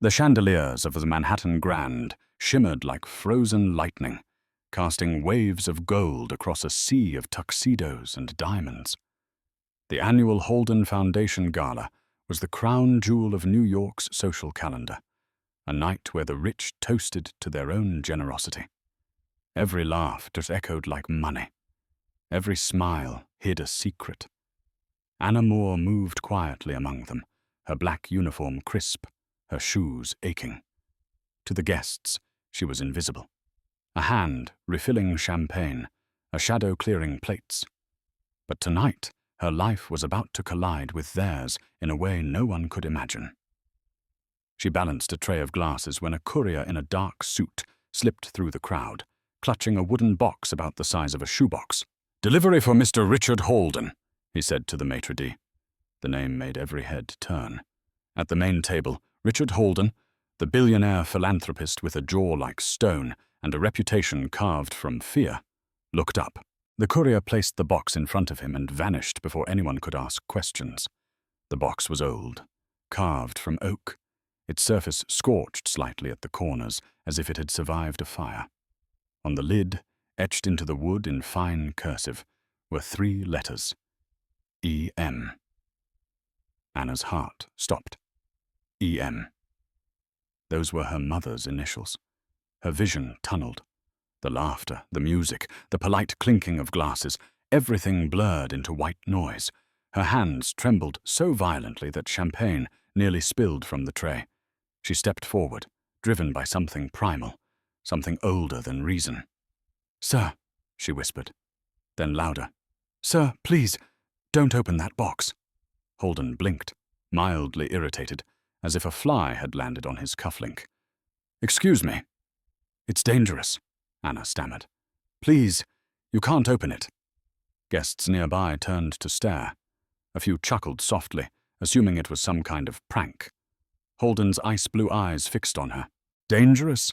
The chandeliers of the Manhattan Grand shimmered like frozen lightning, casting waves of gold across a sea of tuxedos and diamonds. The annual Holden Foundation Gala was the crown jewel of New York's social calendar, a night where the rich toasted to their own generosity. Every laugh just echoed like money. Every smile hid a secret. Anna Moore moved quietly among them, her black uniform crisp, her shoes aching. To the guests, she was invisible. A hand refilling champagne, a shadow clearing plates. But tonight, her life was about to collide with theirs in a way no one could imagine. She balanced a tray of glasses when a courier in a dark suit slipped through the crowd, clutching a wooden box about the size of a shoebox. "Delivery for Mr. Richard Holden," he said to the maitre d'. The name made every head turn. At the main table, Richard Holden, the billionaire philanthropist with a jaw like stone and a reputation carved from fear, looked up. The courier placed the box in front of him and vanished before anyone could ask questions. The box was old, carved from oak, its surface scorched slightly at the corners as if it had survived a fire. On the lid, etched into the wood in fine cursive, were 3 letters: E.M. Anna's heart stopped. E.M. Those were her mother's initials. Her vision tunneled. The laughter, the music, the polite clinking of glasses, everything blurred into white noise. Her hands trembled so violently that champagne nearly spilled from the tray. She stepped forward, driven by something primal, something older than reason. "Sir," she whispered. Then louder, "Sir, please, don't open that box." Holden blinked, mildly irritated, as if a fly had landed on his cufflink. "Excuse me." "It's dangerous," Anna stammered. "Please, you can't open it." Guests nearby turned to stare. A few chuckled softly, assuming it was some kind of prank. Holden's ice-blue eyes fixed on her. "Dangerous?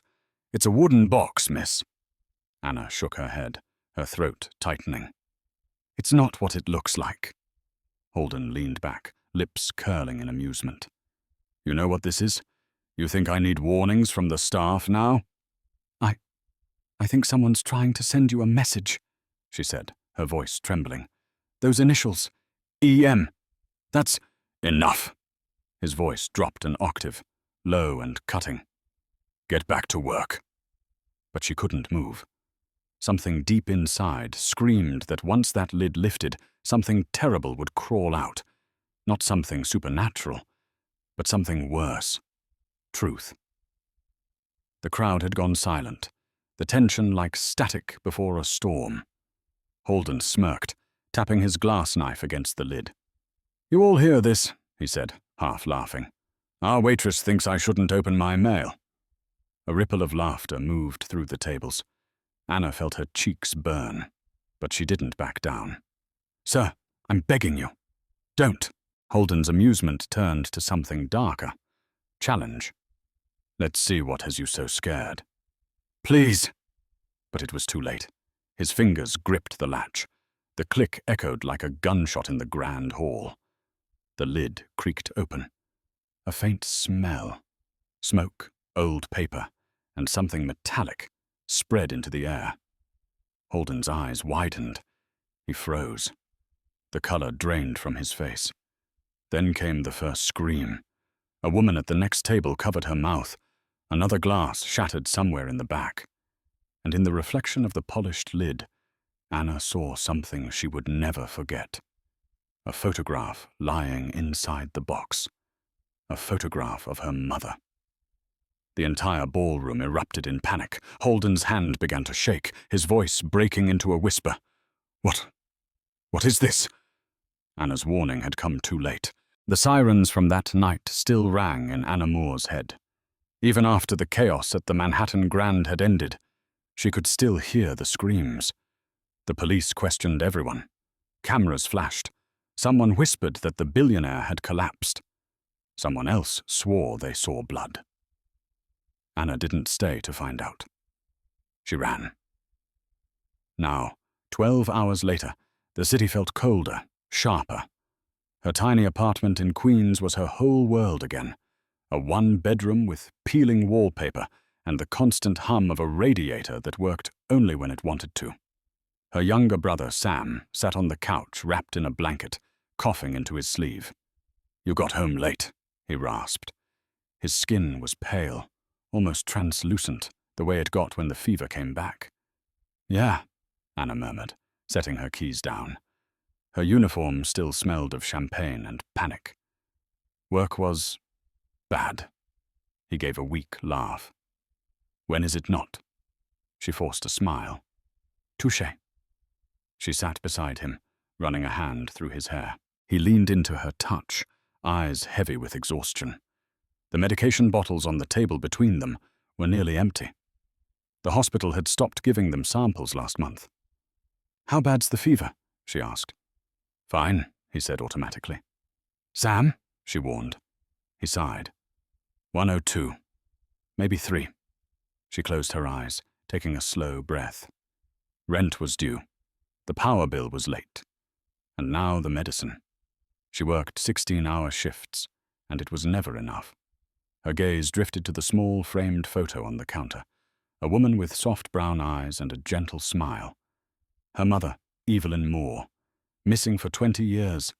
It's a wooden box, miss." Anna shook her head, her throat tightening. "It's not what it looks like." Holden leaned back, lips curling in amusement. "You know what this is? You think I need warnings from the staff now?" I think someone's trying to send you a message," she said, her voice trembling. "Those initials, E.M. That's enough." His voice dropped an octave, low and cutting. "Get back to work." But she couldn't move. Something deep inside screamed that once that lid lifted, something terrible would crawl out. Not something supernatural, but something worse. Truth. The crowd had gone silent, the tension like static before a storm. Holden smirked, tapping his glass knife against the lid. "You all hear this?" he said, half laughing. "Our waitress thinks I shouldn't open my mail." A ripple of laughter moved through the tables. Anna felt her cheeks burn, but she didn't back down. "Sir, I'm begging you. Don't." Holden's amusement turned to something darker. Challenge. "Let's see what has you so scared." "Please." But it was too late. His fingers gripped the latch. The click echoed like a gunshot in the grand hall. The lid creaked open. A faint smell, smoke, old paper, and something metallic, spread into the air. Holden's eyes widened. He froze. The color drained from his face. Then came the first scream. A woman at the next table covered her mouth. Another glass shattered somewhere in the back. And in the reflection of the polished lid, Anna saw something she would never forget. A photograph lying inside the box. A photograph of her mother. The entire ballroom erupted in panic. Holden's hand began to shake, his voice breaking into a whisper. What is this?" Anna's warning had come too late. The sirens from that night still rang in Anna Moore's head. Even after the chaos at the Manhattan Grand had ended, she could still hear the screams. The police questioned everyone. Cameras flashed. Someone whispered that the billionaire had collapsed. Someone else swore they saw blood. Anna didn't stay to find out. She ran. Now, 12 hours later, the city felt colder, sharper. Her tiny apartment in Queens was her whole world again, A one-bedroom with peeling wallpaper and the constant hum of a radiator that worked only when it wanted to. Her younger brother, Sam, sat on the couch wrapped in a blanket, coughing into his sleeve. "You got home late," he rasped. His skin was pale, almost translucent, the way it got when the fever came back. "Yeah," Anna murmured, setting her keys down. Her uniform still smelled of champagne and panic. "Work was bad." He gave a weak laugh. "When is it not?" She forced a smile. "Touché." She sat beside him, running a hand through his hair. He leaned into her touch, eyes heavy with exhaustion. The medication bottles on the table between them were nearly empty. The hospital had stopped giving them samples last month. "How bad's the fever?" she asked. "Fine," he said automatically. "Sam?" she warned. He sighed. 102. Maybe 3. She closed her eyes, taking a slow breath. Rent was due. The power bill was late. And now the medicine. She worked 16-hour shifts, and it was never enough. Her gaze drifted to the small framed photo on the counter, a woman with soft brown eyes and a gentle smile. Her mother, Evelyn Moore, missing for 20 years,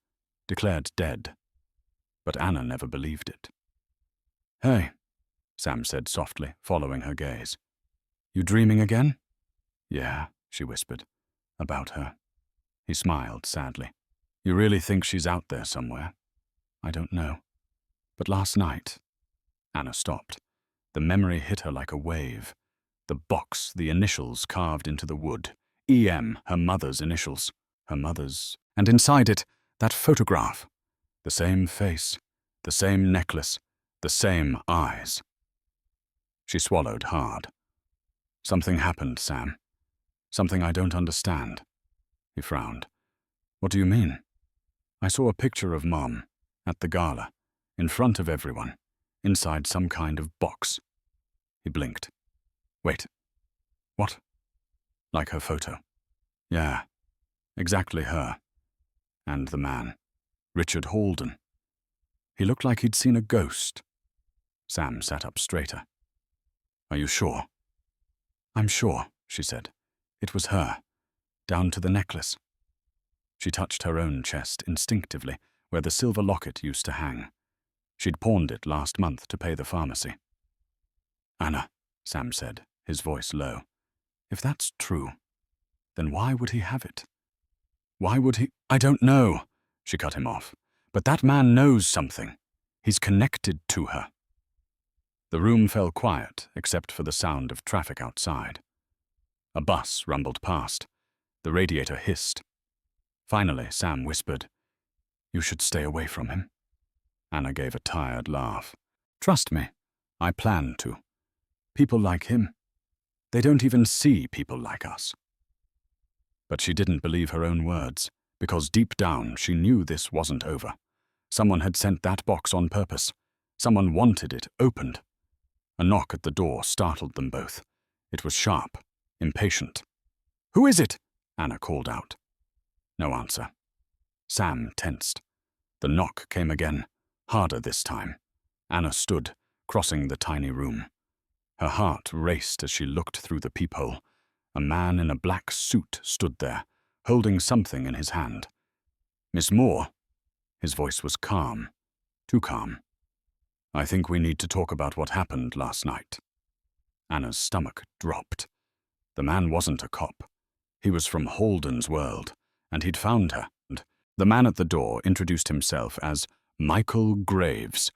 declared dead. But Anna never believed it. "Hey," Sam said softly, following her gaze. "You dreaming again?" "Yeah," she whispered. "About her." He smiled sadly. "You really think she's out there somewhere?" "I don't know. But last night—" Anna stopped. The memory hit her like a wave. The box, the initials carved into the wood. E.M., her mother's initials. Her mother's. And inside it, that photograph. The same face, the same necklace, the same eyes. She swallowed hard. "Something happened, Sam. Something I don't understand." He frowned. "What do you mean?" "I saw a picture of Mom, at the gala, in front of everyone, inside some kind of box." He blinked. "Wait. What?" "Like her photo." "Yeah, exactly her. And the man. Richard Holden. He looked like he'd seen a ghost." Sam sat up straighter. "Are you sure?" "I'm sure," she said. "It was her, down to the necklace." She touched her own chest instinctively, where the silver locket used to hang. She'd pawned it last month to pay the pharmacy. "Anna," Sam said, his voice low, "if that's true, then why would he have it? Why would he—" "I don't know," she cut him off. "But that man knows something. He's connected to her." The room fell quiet, except for the sound of traffic outside. A bus rumbled past. The radiator hissed. Finally, Sam whispered, "You should stay away from him." Anna gave a tired laugh. "Trust me, I plan to. People like him, they don't even see people like us." But she didn't believe her own words, because deep down she knew this wasn't over. Someone had sent that box on purpose. Someone wanted it opened. A knock at the door startled them both. It was sharp, impatient. "Who is it?" Anna called out. No answer. Sam tensed. The knock came again, harder this time. Anna stood, crossing the tiny room. Her heart raced as she looked through the peephole. A man in a black suit stood there, holding something in his hand. "Miss Moore?" His voice was calm, too calm. "I think we need to talk about what happened last night." Anna's stomach dropped. The man wasn't a cop. He was from Holden's world, and he'd found her. The man at the door introduced himself as Michael Graves.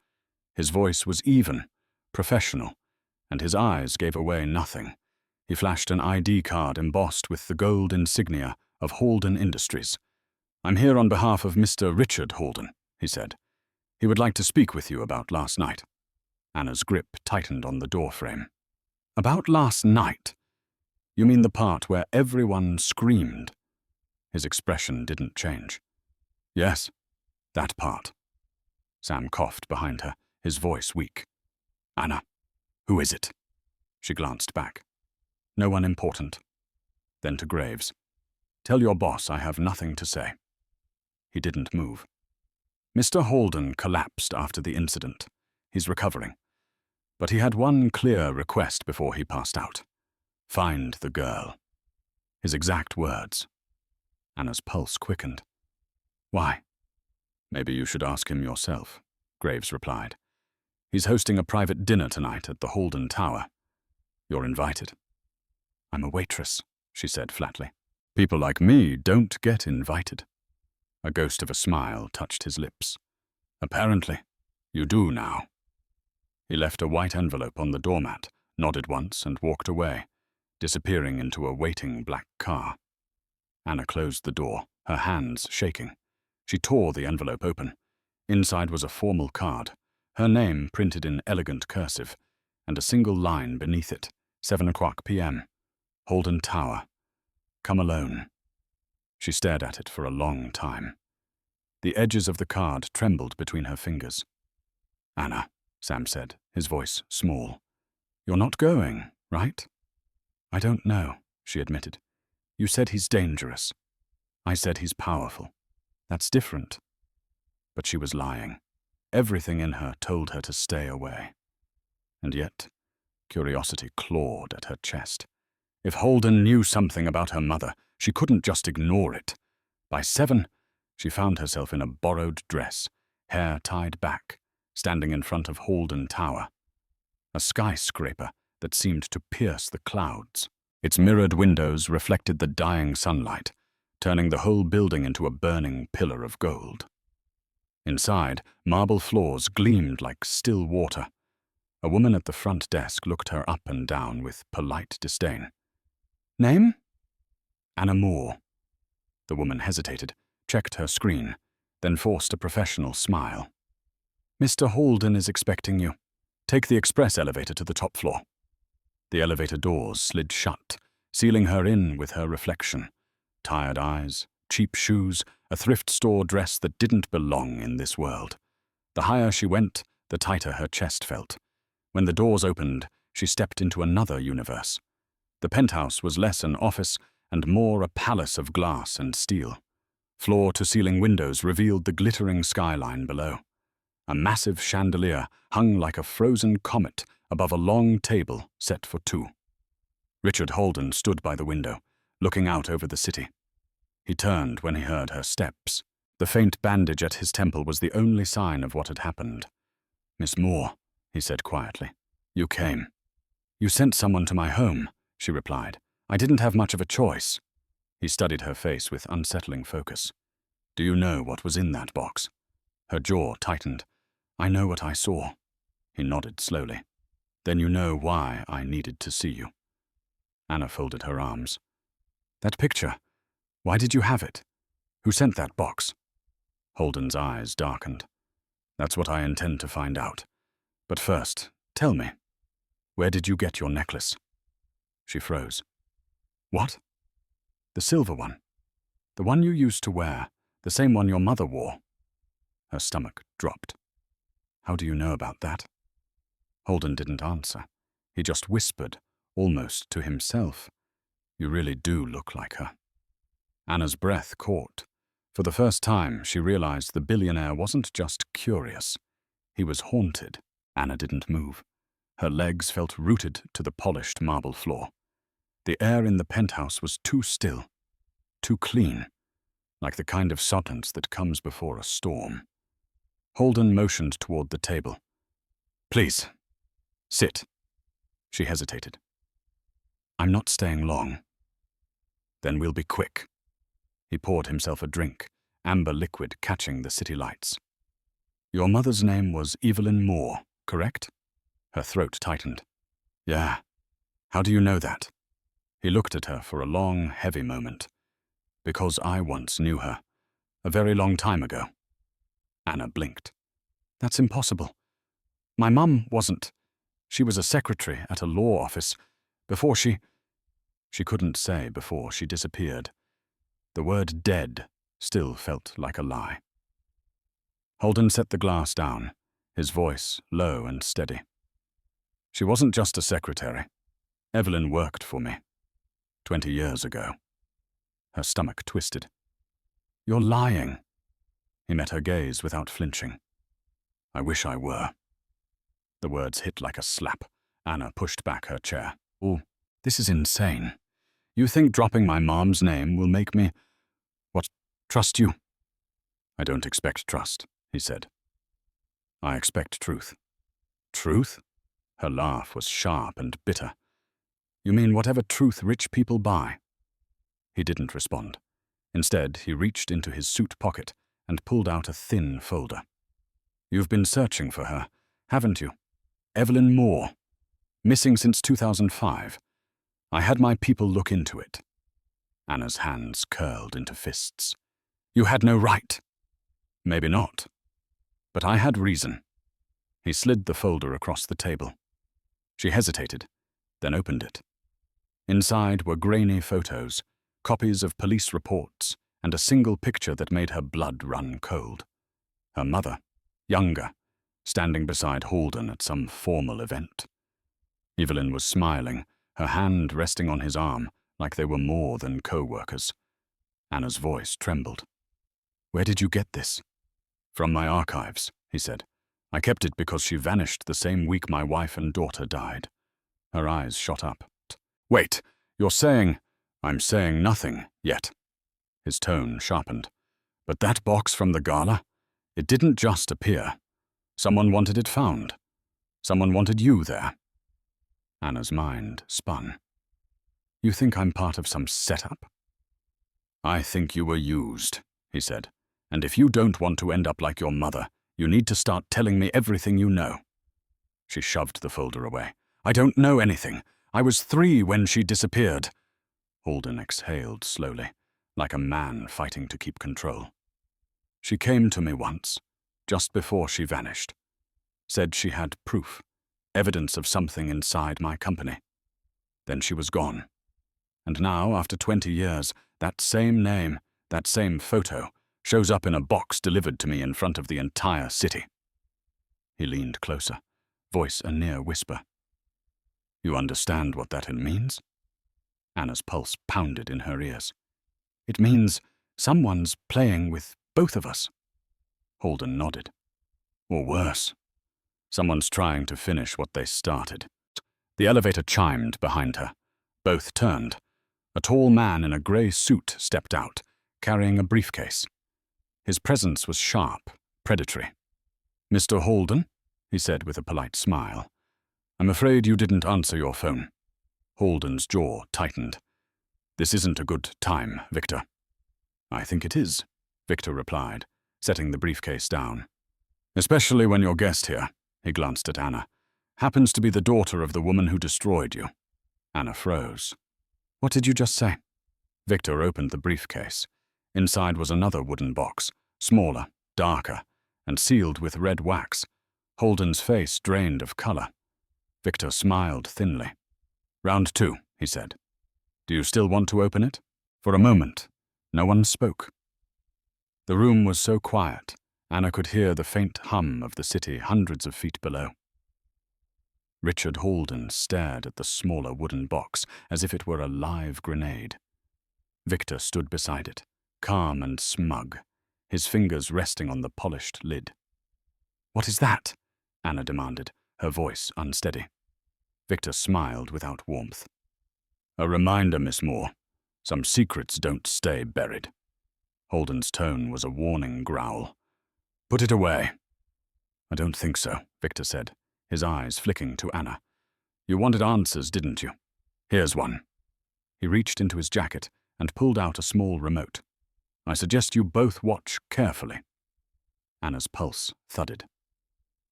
His voice was even, professional, and his eyes gave away nothing. He flashed an ID card embossed with the gold insignia of Holden Industries. "I'm here on behalf of Mr. Richard Holden," he said. "He would like to speak with you about last night." Anna's grip tightened on the doorframe. "About last night? You mean the part where everyone screamed?" His expression didn't change. "Yes, that part." Sam coughed behind her, his voice weak. "Anna, who is it?" She glanced back. "No one important." Then to Graves. "Tell your boss I have nothing to say." He didn't move. "Mr. Holden collapsed after the incident. He's recovering. But he had one clear request before he passed out. Find the girl. His exact words. Anna's pulse quickened. Why? Maybe you should ask him yourself, Graves replied. He's hosting a private dinner tonight at the Holden Tower. You're invited. I'm a waitress, she said flatly. People like me don't get invited. A ghost of a smile touched his lips. Apparently, you do now. He left a white envelope on the doormat, nodded once and walked away, disappearing into a waiting black car. Anna closed the door, her hands shaking. She tore the envelope open. Inside was a formal card, her name printed in elegant cursive, and a single line beneath it, 7:00 p.m. Holden Tower. Come alone. She stared at it for a long time. The edges of the card trembled between her fingers. Anna, Sam said, his voice small. You're not going, right? I don't know, she admitted. You said he's dangerous. I said he's powerful. That's different. But she was lying. Everything in her told her to stay away. And yet, curiosity clawed at her chest. If Holden knew something about her mother, she couldn't just ignore it. By 7, she found herself in a borrowed dress, hair tied back, standing in front of Holden Tower, a skyscraper that seemed to pierce the clouds. Its mirrored windows reflected the dying sunlight, turning the whole building into a burning pillar of gold. Inside, marble floors gleamed like still water. A woman at the front desk looked her up and down with polite disdain. Name? Anna Moore. The woman hesitated, checked her screen, then forced a professional smile. Mr. Holden is expecting you. Take the express elevator to the top floor. The elevator doors slid shut, sealing her in with her reflection. Tired eyes, cheap shoes, a thrift store dress that didn't belong in this world. The higher she went, the tighter her chest felt. When the doors opened, she stepped into another universe. The penthouse was less an office and more a palace of glass and steel. Floor-to-ceiling windows revealed the glittering skyline below. A massive chandelier hung like a frozen comet above a long table set for 2. Richard Holden stood by the window, looking out over the city. He turned when he heard her steps. The faint bandage at his temple was the only sign of what had happened. Miss Moore, he said quietly, you came. You sent someone to my home, she replied. I didn't have much of a choice. He studied her face with unsettling focus. Do you know what was in that box? Her jaw tightened. I know what I saw. He nodded slowly. Then you know why I needed to see you. Anna folded her arms. That picture. Why did you have it? Who sent that box? Holden's eyes darkened. That's what I intend to find out. But first, tell me, where did you get your necklace? She froze. What? The silver one. The one you used to wear, the same one your mother wore. Her stomach dropped. How do you know about that? Holden didn't answer. He just whispered, almost to himself. You really do look like her. Anna's breath caught. For the first time, she realized the billionaire wasn't just curious. He was haunted. Anna didn't move. Her legs felt rooted to the polished marble floor. The air in the penthouse was too still, too clean, like the kind of silence that comes before a storm. Holden motioned toward the table. Please, sit. She hesitated. I'm not staying long. Then we'll be quick. He poured himself a drink, amber liquid catching the city lights. Your mother's name was Evelyn Moore, correct? Her throat tightened. Yeah. How do you know that? He looked at her for a long, heavy moment. Because I once knew her. A very long time ago. Anna blinked. That's impossible. My mum wasn't. She was a secretary at a law office. Before she couldn't say before she disappeared. The word dead still felt like a lie. Holden set the glass down, his voice low and steady. She wasn't just a secretary. Evelyn worked for me. 20 years ago. Her stomach twisted. You're lying. He met her gaze without flinching. I wish I were. The words hit like a slap. Anna pushed back her chair. Oh, this is insane. You think dropping my mom's name will make me, trust you? I don't expect trust, he said. I expect truth. Truth? Her laugh was sharp and bitter. You mean whatever truth rich people buy? He didn't respond. Instead, he reached into his suit pocket and pulled out a thin folder. You've been searching for her, haven't you? Evelyn Moore. Missing since 2005. I had my people look into it. Anna's hands curled into fists. You had no right. Maybe not. But I had reason. He slid the folder across the table. She hesitated, then opened it. Inside were grainy photos, copies of police reports, and a single picture that made her blood run cold. Her mother, younger, standing beside Holden at some formal event. Evelyn was smiling, her hand resting on his arm like they were more than co-workers. Anna's voice trembled. Where did you get this? From my archives, he said. I kept it because she vanished the same week my wife and daughter died. Her eyes shot up. Wait, you're saying... I'm saying nothing yet. His tone sharpened. But that box from the gala? It didn't just appear. Someone wanted it found. Someone wanted you there. Anna's mind spun. You think I'm part of some setup? I think you were used, he said. And if you don't want to end up like your mother, you need to start telling me everything you know. She shoved the folder away. I don't know anything. I was 3 when she disappeared. Holden exhaled slowly, like a man fighting to keep control. She came to me once, just before she vanished. Said she had proof, evidence of something inside my company. Then she was gone. And now, after 20 years, that same name, that same photo, shows up in a box delivered to me in front of the entire city. He leaned closer, voice a near whisper. You understand what that means? Anna's pulse pounded in her ears. It means someone's playing with both of us. Holden nodded. Or worse. Someone's trying to finish what they started. The elevator chimed behind her. Both turned. A tall man in a grey suit stepped out, carrying a briefcase. His presence was sharp, predatory. Mr. Holden, he said with a polite smile. I'm afraid you didn't answer your phone. Holden's jaw tightened. This isn't a good time, Victor. I think it is, Victor replied, setting the briefcase down. Especially when your guest here, he glanced at Anna, happens to be the daughter of the woman who destroyed you. Anna froze. What did you just say? Victor opened the briefcase. Inside was another wooden box, smaller, darker, and sealed with red wax. Holden's face drained of color. Victor smiled thinly. Round 2, he said. Do you still want to open it? For a moment, no one spoke. The room was so quiet, Anna could hear the faint hum of the city hundreds of feet below. Richard Holden stared at the smaller wooden box as if it were a live grenade. Victor stood beside it, calm and smug, his fingers resting on the polished lid. What is that? Anna demanded, her voice unsteady. Victor smiled without warmth. A reminder, Miss Moore. Some secrets don't stay buried. Holden's tone was a warning growl. Put it away. I don't think so, Victor said, his eyes flicking to Anna. You wanted answers, didn't you? Here's one. He reached into his jacket and pulled out a small remote. I suggest you both watch carefully. Anna's pulse thudded.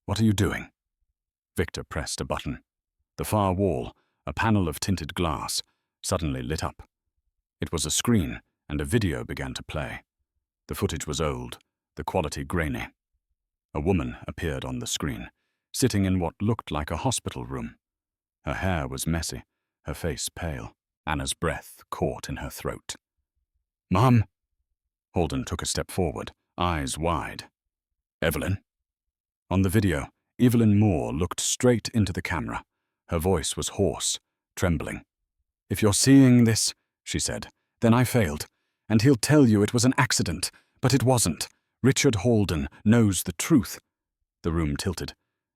What are you doing? Victor pressed a button. The far wall, a panel of tinted glass, suddenly lit up. It was a screen, and a video began to play. The footage was old, the quality grainy. A woman appeared on the screen, sitting in what looked like a hospital room. Her hair was messy, her face pale. Anna's breath caught in her throat. Mom? Holden took a step forward, eyes wide. Evelyn? On the video, Evelyn Moore looked straight into the camera. Her voice was hoarse, trembling. If you're seeing this, she said, then I failed, and he'll tell you it was an accident, but it wasn't. Richard Holden knows the truth. The room tilted,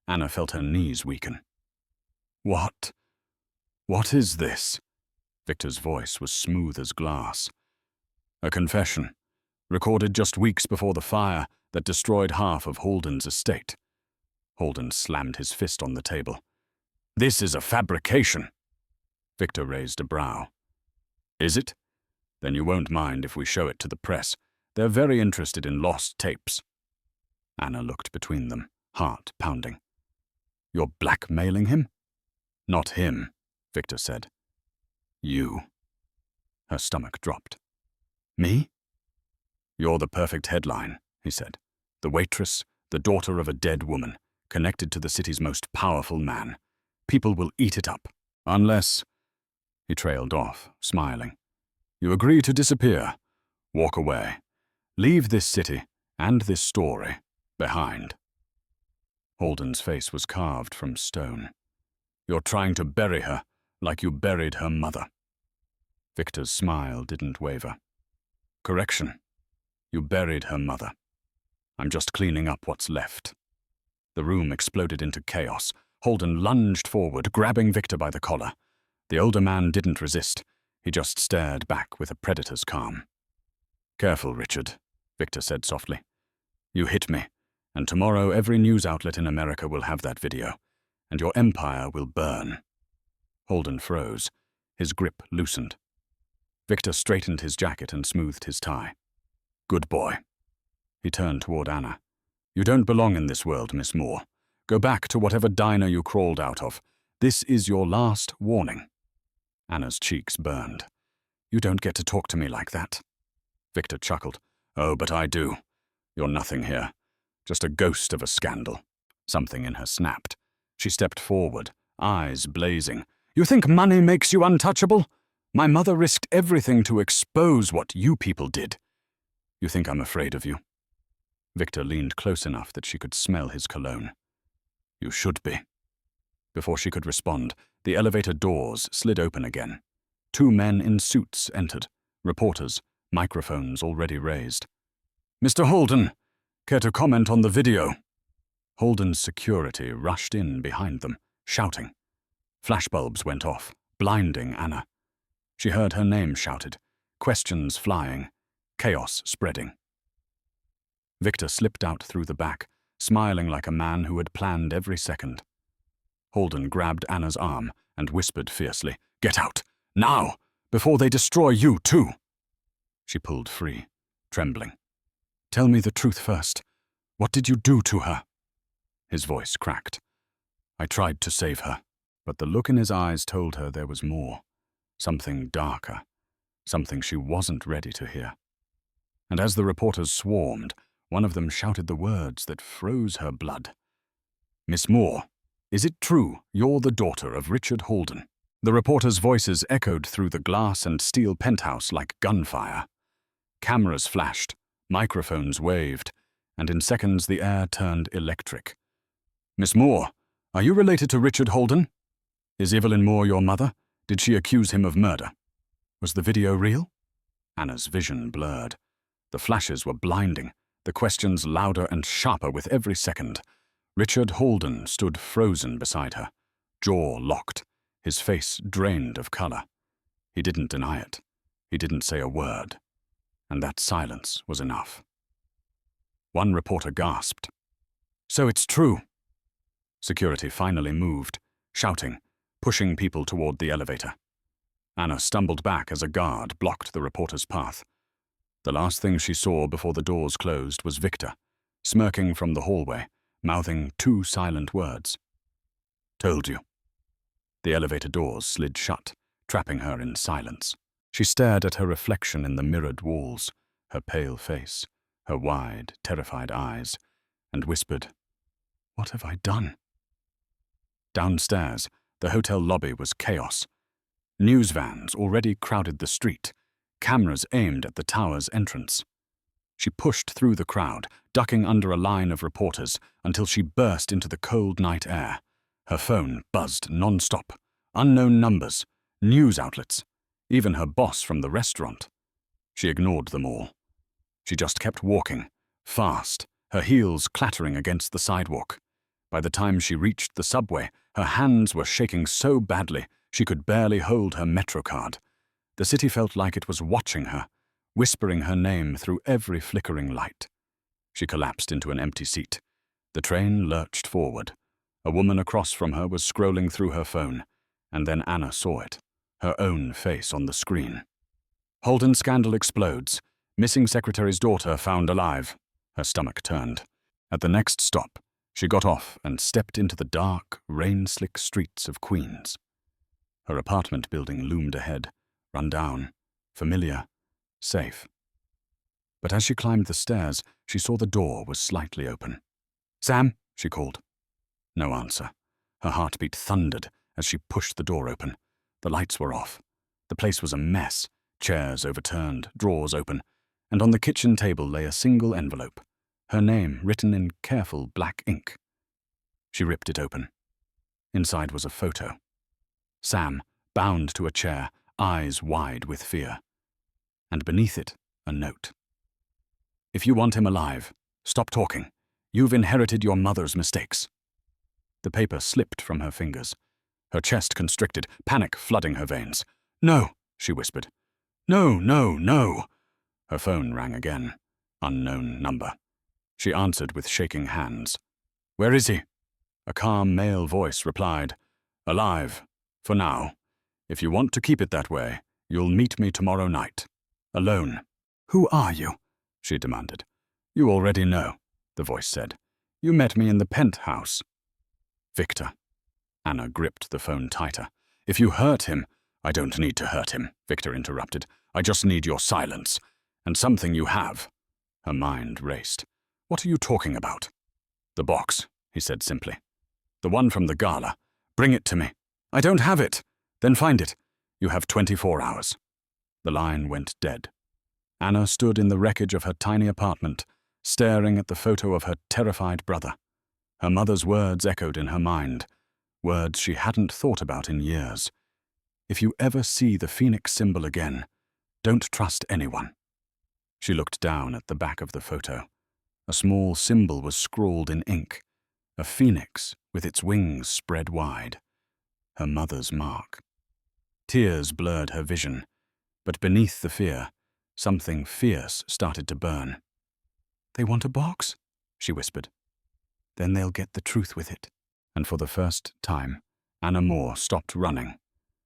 Anna felt her knees weaken. What? What is this? Victor's voice was smooth as glass. A confession, recorded just weeks before the fire that destroyed half of Holden's estate. Holden slammed his fist on the table. This is a fabrication. Victor raised a brow. Is it? Then you won't mind if we show it to the press. They're very interested in lost tapes. Anna looked between them, heart pounding. You're blackmailing him? Not him, Victor said. You. Her stomach dropped. Me? You're the perfect headline, he said. The waitress, the daughter of a dead woman, connected to the city's most powerful man. People will eat it up, unless... He trailed off, smiling. You agree to disappear. Walk away. Leave this city, and this story, behind. Holden's face was carved from stone. You're trying to bury her, like you buried her mother. Victor's smile didn't waver. Correction. You buried her mother. I'm just cleaning up what's left. The room exploded into chaos. Holden lunged forward, grabbing Victor by the collar. The older man didn't resist. He just stared back with a predator's calm. Careful, Richard, Victor said softly. You hit me, and tomorrow every news outlet in America will have that video, and your empire will burn. Holden froze. His grip loosened. Victor straightened his jacket and smoothed his tie. Good boy. He turned toward Anna. You don't belong in this world, Miss Moore. Go back to whatever diner you crawled out of. This is your last warning. Anna's cheeks burned. You don't get to talk to me like that. Victor chuckled. Oh, but I do. You're nothing here. Just a ghost of a scandal. Something in her snapped. She stepped forward, eyes blazing. You think money makes you untouchable? My mother risked everything to expose what you people did. You think I'm afraid of you? Victor leaned close enough that she could smell his cologne. You should be. Before she could respond, the elevator doors slid open again. 2 men in suits entered, reporters, microphones already raised. Mr. Holden, care to comment on the video? Holden's security rushed in behind them, shouting. Flashbulbs went off, blinding Anna. She heard her name shouted, questions flying, chaos spreading. Victor slipped out through the back, smiling like a man who had planned every second. Holden grabbed Anna's arm and whispered fiercely, Get out, now, before they destroy you too. She pulled free, trembling. Tell me the truth first. What did you do to her? His voice cracked. I tried to save her, but the look in his eyes told her there was more. Something darker, something she wasn't ready to hear. And as the reporters swarmed, one of them shouted the words that froze her blood. Miss Moore, is it true you're the daughter of Richard Holden? The reporters' voices echoed through the glass and steel penthouse like gunfire. Cameras flashed, microphones waved, and in seconds the air turned electric. Miss Moore, are you related to Richard Holden? Is Evelyn Moore your mother? Did she accuse him of murder? Was the video real? Anna's vision blurred. The flashes were blinding, the questions louder and sharper with every second. Richard Holden stood frozen beside her, jaw locked, his face drained of color. He didn't deny it. He didn't say a word. And that silence was enough. One reporter gasped. So it's true. Security finally moved, shouting, pushing people toward the elevator. Anna stumbled back as a guard blocked the reporter's path. The last thing she saw before the doors closed was Victor, smirking from the hallway, mouthing 2 silent words. Told you. The elevator doors slid shut, trapping her in silence. She stared at her reflection in the mirrored walls, her pale face, her wide, terrified eyes, and whispered, What have I done? Downstairs, the hotel lobby was chaos. News vans already crowded the street, cameras aimed at the tower's entrance. She pushed through the crowd, ducking under a line of reporters until she burst into the cold night air. Her phone buzzed non-stop. Unknown numbers, news outlets, even her boss from the restaurant. She ignored them all. She just kept walking, fast, her heels clattering against the sidewalk. By the time she reached the subway, her hands were shaking so badly she could barely hold her Metro card. The city felt like it was watching her, whispering her name through every flickering light. She collapsed into an empty seat. The train lurched forward. A woman across from her was scrolling through her phone, and then Anna saw it, her own face on the screen. Holden scandal explodes. Missing secretary's daughter found alive. Her stomach turned. At the next stop, she got off and stepped into the dark, rain-slick streets of Queens. Her apartment building loomed ahead, run down, familiar, safe. But as she climbed the stairs, she saw the door was slightly open. "Sam," she called. No answer. Her heartbeat thundered as she pushed the door open. The lights were off. The place was a mess, chairs overturned, drawers open, and on the kitchen table lay a single envelope, her name written in careful black ink. She ripped it open. Inside was a photo. Sam, bound to a chair, eyes wide with fear. And beneath it, a note. "If you want him alive, stop talking. You've inherited your mother's mistakes." The paper slipped from her fingers. Her chest constricted, panic flooding her veins. "No," she whispered. "No, no, no." Her phone rang again. Unknown number. She answered with shaking hands. "Where is he?" A calm male voice replied, "Alive, for now. If you want to keep it that way, you'll meet me tomorrow night. Alone." "Who are you?" she demanded. "You already know," the voice said. "You met me in the penthouse." "Victor." Anna gripped the phone tighter. "If you hurt him—" "I don't need to hurt him," Victor interrupted. "I just need your silence. And something you have." Her mind raced. "What are you talking about?" "The box," he said simply. "The one from the gala. Bring it to me." "I don't have it." "Then find it. You have 24 hours. The line went dead. Anna stood in the wreckage of her tiny apartment, staring at the photo of her terrified brother. Her mother's words echoed in her mind, words she hadn't thought about in years. "If you ever see the phoenix symbol again, don't trust anyone." She looked down at the back of the photo. A small symbol was scrawled in ink, a phoenix with its wings spread wide. Her mother's mark. Tears blurred her vision, but beneath the fear, something fierce started to burn. "They want a box," she whispered. "Then they'll get the truth with it." And for the first time, Anna Moore stopped running.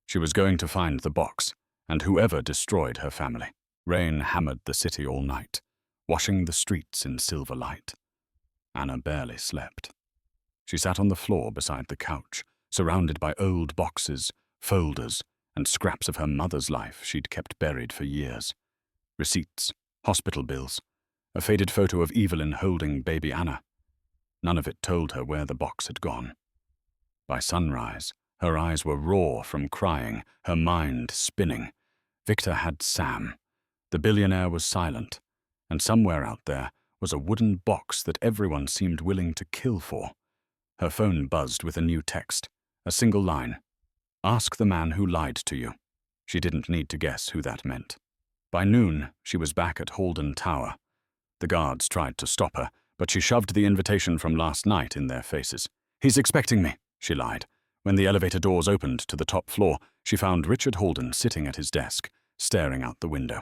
She was going to find the box, and whoever destroyed her family. Rain hammered the city all night, washing the streets in silver light. Anna barely slept. She sat on the floor beside the couch, surrounded by old boxes, folders, and scraps of her mother's life she'd kept buried for years. Receipts, hospital bills, a faded photo of Evelyn holding baby Anna. None of it told her where the box had gone. By sunrise, her eyes were raw from crying, her mind spinning. Victor had Sam. The billionaire was silent, and somewhere out there was a wooden box that everyone seemed willing to kill for. Her phone buzzed with a new text, a single line. "Ask the man who lied to you." She didn't need to guess who that meant. By noon, she was back at Holden Tower. The guards tried to stop her, but she shoved the invitation from last night in their faces. "He's expecting me," she lied. When the elevator doors opened to the top floor, she found Richard Holden sitting at his desk, staring out the window.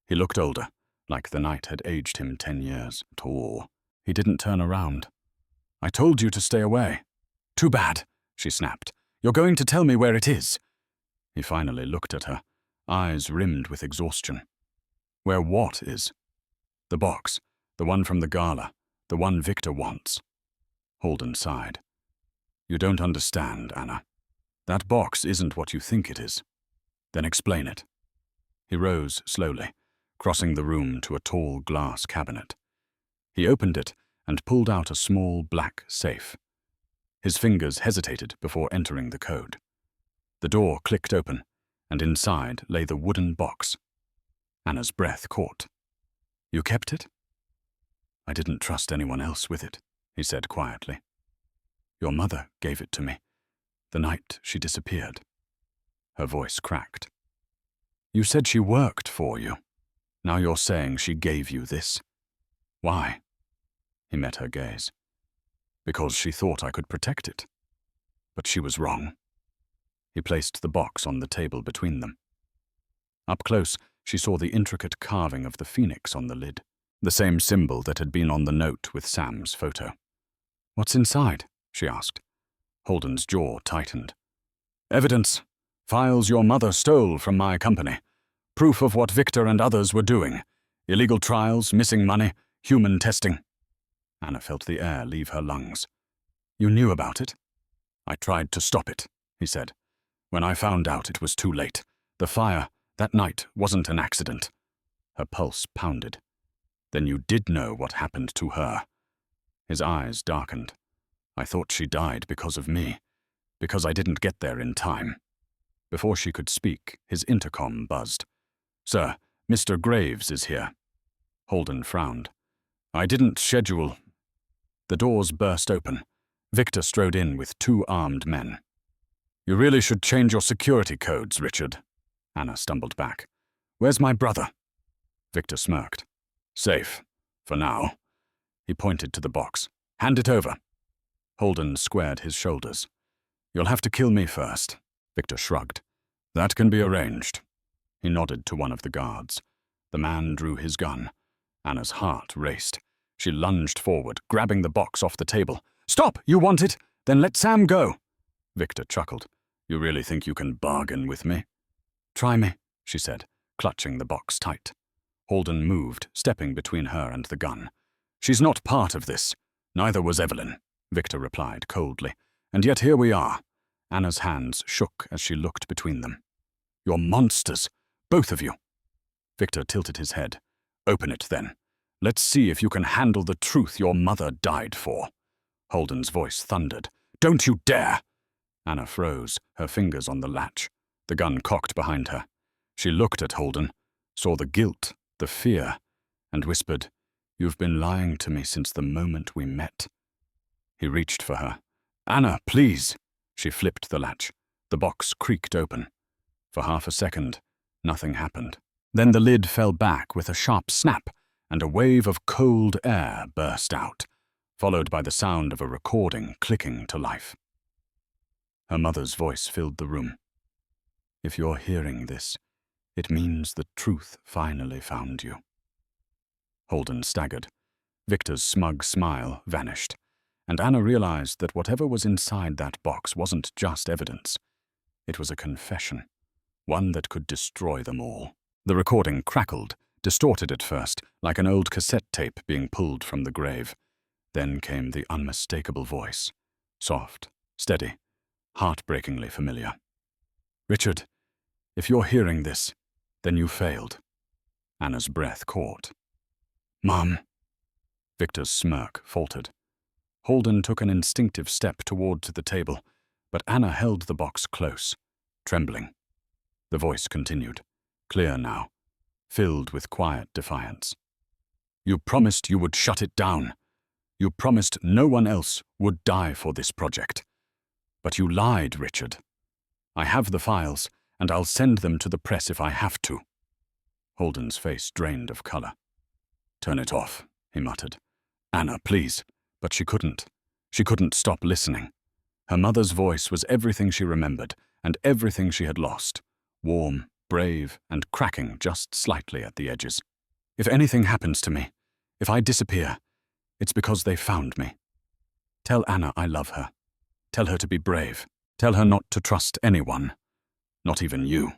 He looked older, like the night had aged him 10 years. Tall. He didn't turn around. "I told you to stay away." "Too bad," she snapped. "You're going to tell me where it is." He finally looked at her, eyes rimmed with exhaustion. "Where what is?" "The box, the one from the gala, the one Victor wants." Holden sighed. "You don't understand, Anna. That box isn't what you think it is." "Then explain it." He rose slowly, crossing the room to a tall glass cabinet. He opened it and pulled out a small black safe. His fingers hesitated before entering the code. The door clicked open, and inside lay the wooden box. Anna's breath caught. "You kept it?" "I didn't trust anyone else with it," he said quietly. "Your mother gave it to me, the night she disappeared." Her voice cracked. "You said she worked for you. Now you're saying she gave you this. Why?" He met her gaze. because she thought I could protect it. But she was wrong. He placed the box on the table between them. Up close, she saw the intricate carving of the phoenix on the lid, the same symbol that had been on the note with Sam's photo. "What's inside?" she asked. Holden's jaw tightened. "Evidence. Files your mother stole from my company. Proof of what Victor and others were doing. Illegal trials, missing money, human testing." Anna felt the air leave her lungs. "You knew about it?" "I tried to stop it," he said. "When I found out, it was too late. The fire, that night, wasn't an accident." Her pulse pounded. "Then you did know what happened to her." His eyes darkened. "I thought she died because of me, because I didn't get there in time." Before she could speak, his intercom buzzed. "Sir, Mr. Graves is here." Holden frowned. "I didn't schedule." The doors burst open. Victor strode in with 2 armed men. "You really should change your security codes, Richard." Anna stumbled back. "Where's my brother?" Victor smirked. "Safe. For now." He pointed to the box. "Hand it over." Holden squared his shoulders. "You'll have to kill me first." Victor shrugged. "That can be arranged." He nodded to one of the guards. The man drew his gun. Anna's heart raced. She lunged forward, grabbing the box off the table. "Stop! You want it? Then let Sam go." Victor chuckled. "You really think you can bargain with me?" "Try me," she said, clutching the box tight. Holden moved, stepping between her and the gun. "She's not part of this. Neither was Evelyn," Victor replied coldly. "And yet here we are." Anna's hands shook as she looked between them. "You're monsters, both of you." Victor tilted his head. "Open it, then. Let's see if you can handle the truth your mother died for." Holden's voice thundered. "Don't you dare!" Anna froze, her fingers on the latch, the gun cocked behind her. She looked at Holden, saw the guilt, the fear, and whispered, "You've been lying to me since the moment we met." He reached for her. "Anna, please!" She flipped the latch. The box creaked open. For half a second, nothing happened. Then the lid fell back with a sharp snap, and a wave of cold air burst out, followed by the sound of a recording clicking to life. Her mother's voice filled the room. "If you're hearing this, it means the truth finally found you." Holden staggered. Victor's smug smile vanished, and Anna realized that whatever was inside that box wasn't just evidence. It was a confession, one that could destroy them all. The recording crackled, distorted at first, like an old cassette tape being pulled from the grave. Then came the unmistakable voice, soft, steady, heartbreakingly familiar. "Richard, if you're hearing this, then you failed." Anna's breath caught. "Mom." Victor's smirk faltered. Holden took an instinctive step toward the table, but Anna held the box close, trembling. The voice continued, clear now, filled with quiet defiance. "You promised you would shut it down. You promised no one else would die for this project. But you lied, Richard. I have the files, and I'll send them to the press if I have to." Holden's face drained of color. "Turn it off," he muttered. "Anna, please." But she couldn't. She couldn't stop listening. Her mother's voice was everything she remembered, and everything she had lost. Warm, brave, and cracking just slightly at the edges. "If anything happens to me, if I disappear, it's because they found me. Tell Anna I love her. Tell her to be brave. Tell her not to trust anyone, not even you."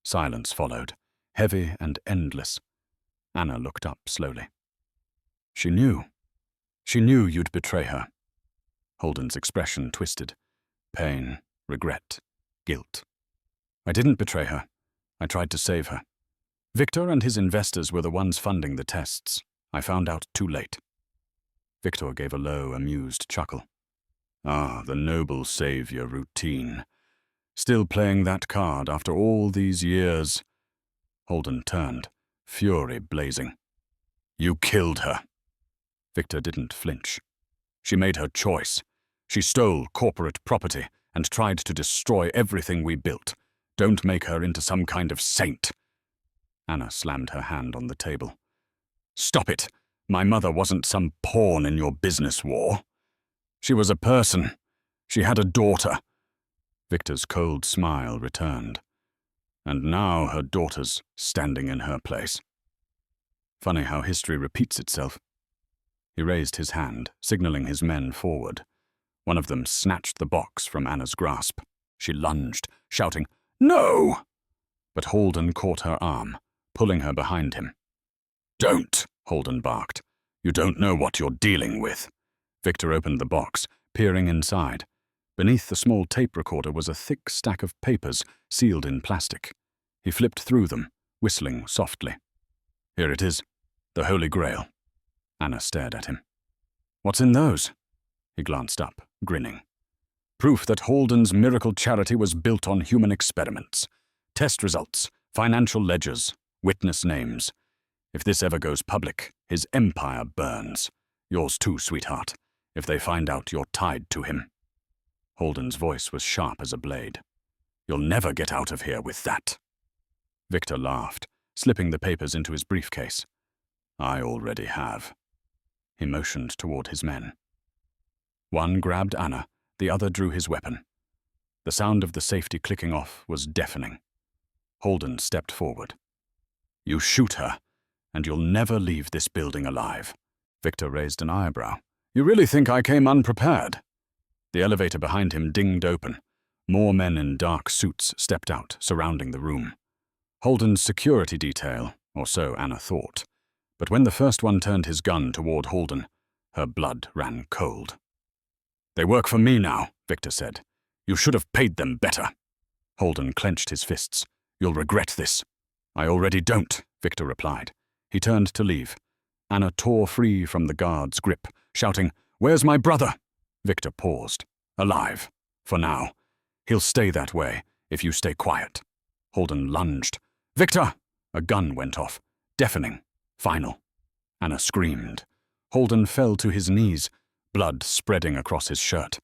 Silence followed, heavy and endless. Anna looked up slowly. "She knew. She knew you'd betray her." Holden's expression twisted. Pain, regret, guilt. "I didn't betray her. I tried to save her. Victor and his investors were the ones funding the tests. I found out too late." Victor gave a low, amused chuckle. "Ah, the noble savior routine. Still playing that card after all these years." Holden turned, fury blazing. "You killed her." Victor didn't flinch. "She made her choice. She stole corporate property and tried to destroy everything we built. Don't make her into some kind of saint." Anna slammed her hand on the table. "Stop it. My mother wasn't some pawn in your business war." She was a person. She had a daughter. Victor's cold smile returned. And now her daughter's standing in her place. Funny how history repeats itself. He raised his hand, signaling his men forward. One of them snatched the box from Anna's grasp. She lunged, shouting, "No!" But Holden caught her arm, pulling her behind him. "Don't!" Holden barked. "You don't know what you're dealing with." Victor opened the box, peering inside. Beneath the small tape recorder was a thick stack of papers sealed in plastic. He flipped through them, whistling softly. "Here it is, the Holy Grail." Anna stared at him. "What's in those?" He glanced up, grinning. "Proof that Holden's miracle charity was built on human experiments. Test results, financial ledgers, witness names. If this ever goes public, his empire burns. Yours too, sweetheart, if they find out you're tied to him." Holden's voice was sharp as a blade. "You'll never get out of here with that." Victor laughed, slipping the papers into his briefcase. "I already have." He motioned toward his men. One grabbed Anna, the other drew his weapon. The sound of the safety clicking off was deafening. Holden stepped forward. "You shoot her, and you'll never leave this building alive." Victor raised an eyebrow. "You really think I came unprepared?" The elevator behind him dinged open. More men in dark suits stepped out, surrounding the room. Holden's security detail, or so Anna thought. But when the first one turned his gun toward Holden, her blood ran cold. "They work for me now," Victor said. "You should have paid them better." Holden clenched his fists. "You'll regret this." "I already don't," Victor replied. He turned to leave. Anna tore free from the guard's grip, shouting, "Where's my brother?" Victor paused. "Alive. For now. He'll stay that way, if you stay quiet." Holden lunged. "Victor!" A gun went off. Deafening. Final. Anna screamed. Holden fell to his knees, blood spreading across his shirt.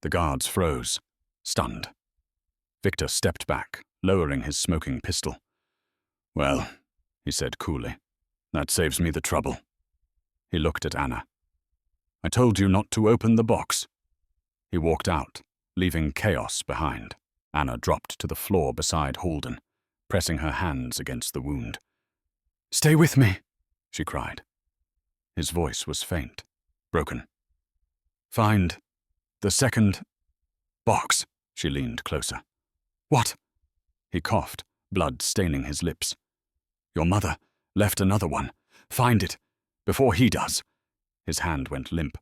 The guards froze, stunned. Victor stepped back, lowering his smoking pistol. "Well," he said coolly, "that saves me the trouble." He looked at Anna. "I told you not to open the box." He walked out, leaving chaos behind. Anna dropped to the floor beside Holden, pressing her hands against the wound. "Stay with me," she cried. His voice was faint, broken. "Find the second box." She leaned closer. "What?" He coughed, blood staining his lips. "Your mother left another one. Find it, before he does." His hand went limp.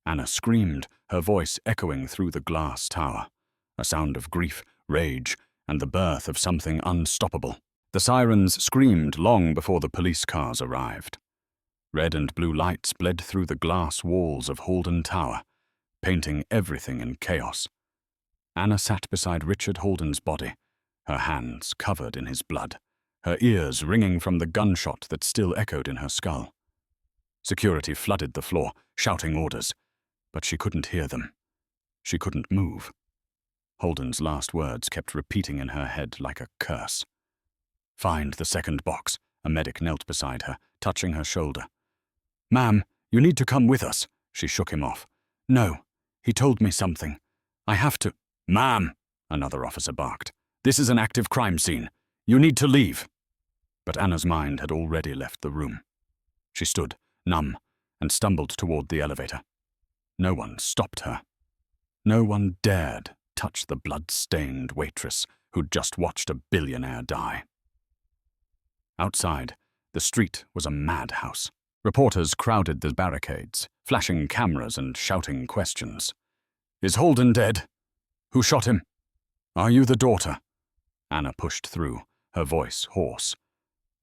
Anna screamed, her voice echoing through the glass tower, a sound of grief, rage, and the birth of something unstoppable. The sirens screamed long before the police cars arrived. Red and blue lights bled through the glass walls of Holden Tower, painting everything in chaos. Anna sat beside Richard Holden's body, her hands covered in his blood, her ears ringing from the gunshot that still echoed in her skull. Security flooded the floor, shouting orders, but she couldn't hear them. She couldn't move. Holden's last words kept repeating in her head like a curse. "Find the second box." A medic knelt beside her, touching her shoulder. "Ma'am, you need to come with us." She shook him off. "No, he told me something. I have to—" "Ma'am," another officer barked. "This is an active crime scene. You need to leave." But Anna's mind had already left the room. She stood, numb, and stumbled toward the elevator. No one stopped her. No one dared touch the blood-stained waitress who'd just watched a billionaire die. Outside, the street was a madhouse. Reporters crowded the barricades, flashing cameras and shouting questions. "Is Holden dead? Who shot him? Are you the daughter?" Anna pushed through, her voice hoarse.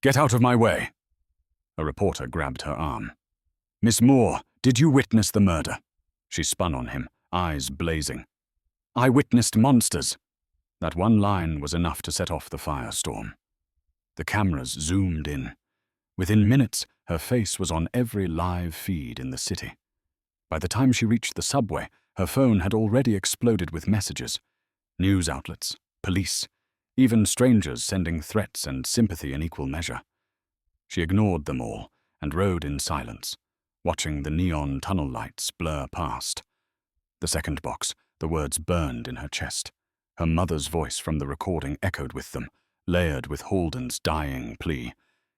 "Get out of my way." A reporter grabbed her arm. "Miss Moore, did you witness the murder?" She spun on him, eyes blazing. "I witnessed monsters." That one line was enough to set off the firestorm. The cameras zoomed in. Within minutes, her face was on every live feed in the city. By the time she reached the subway, her phone had already exploded with messages. News outlets, police, even strangers sending threats and sympathy in equal measure. She ignored them all and rode in silence, watching the neon tunnel lights blur past. The second box, the words burned in her chest. Her mother's voice from the recording echoed with them, layered with Holden's dying plea.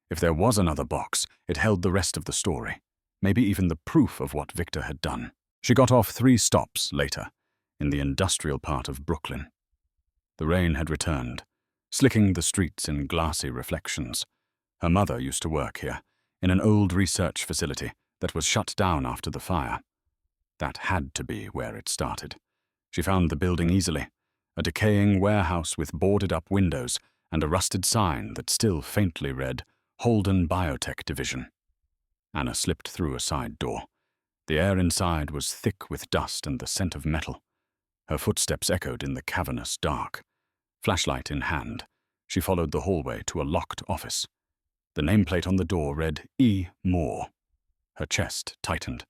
If there was another box, it held the rest of the story, maybe even the proof of what Victor had done. She got off 3 stops later, in the industrial part of Brooklyn. The rain had returned, slicking the streets in glassy reflections. Her mother used to work here, in an old research facility that was shut down after the fire. That had to be where it started. She found the building easily, a decaying warehouse with boarded-up windows and a rusted sign that still faintly read, Holden Biotech Division. Anna slipped through a side door. The air inside was thick with dust and the scent of metal. Her footsteps echoed in the cavernous dark. Flashlight in hand, she followed the hallway to a locked office. The nameplate on the door read E. Moore. Her chest tightened.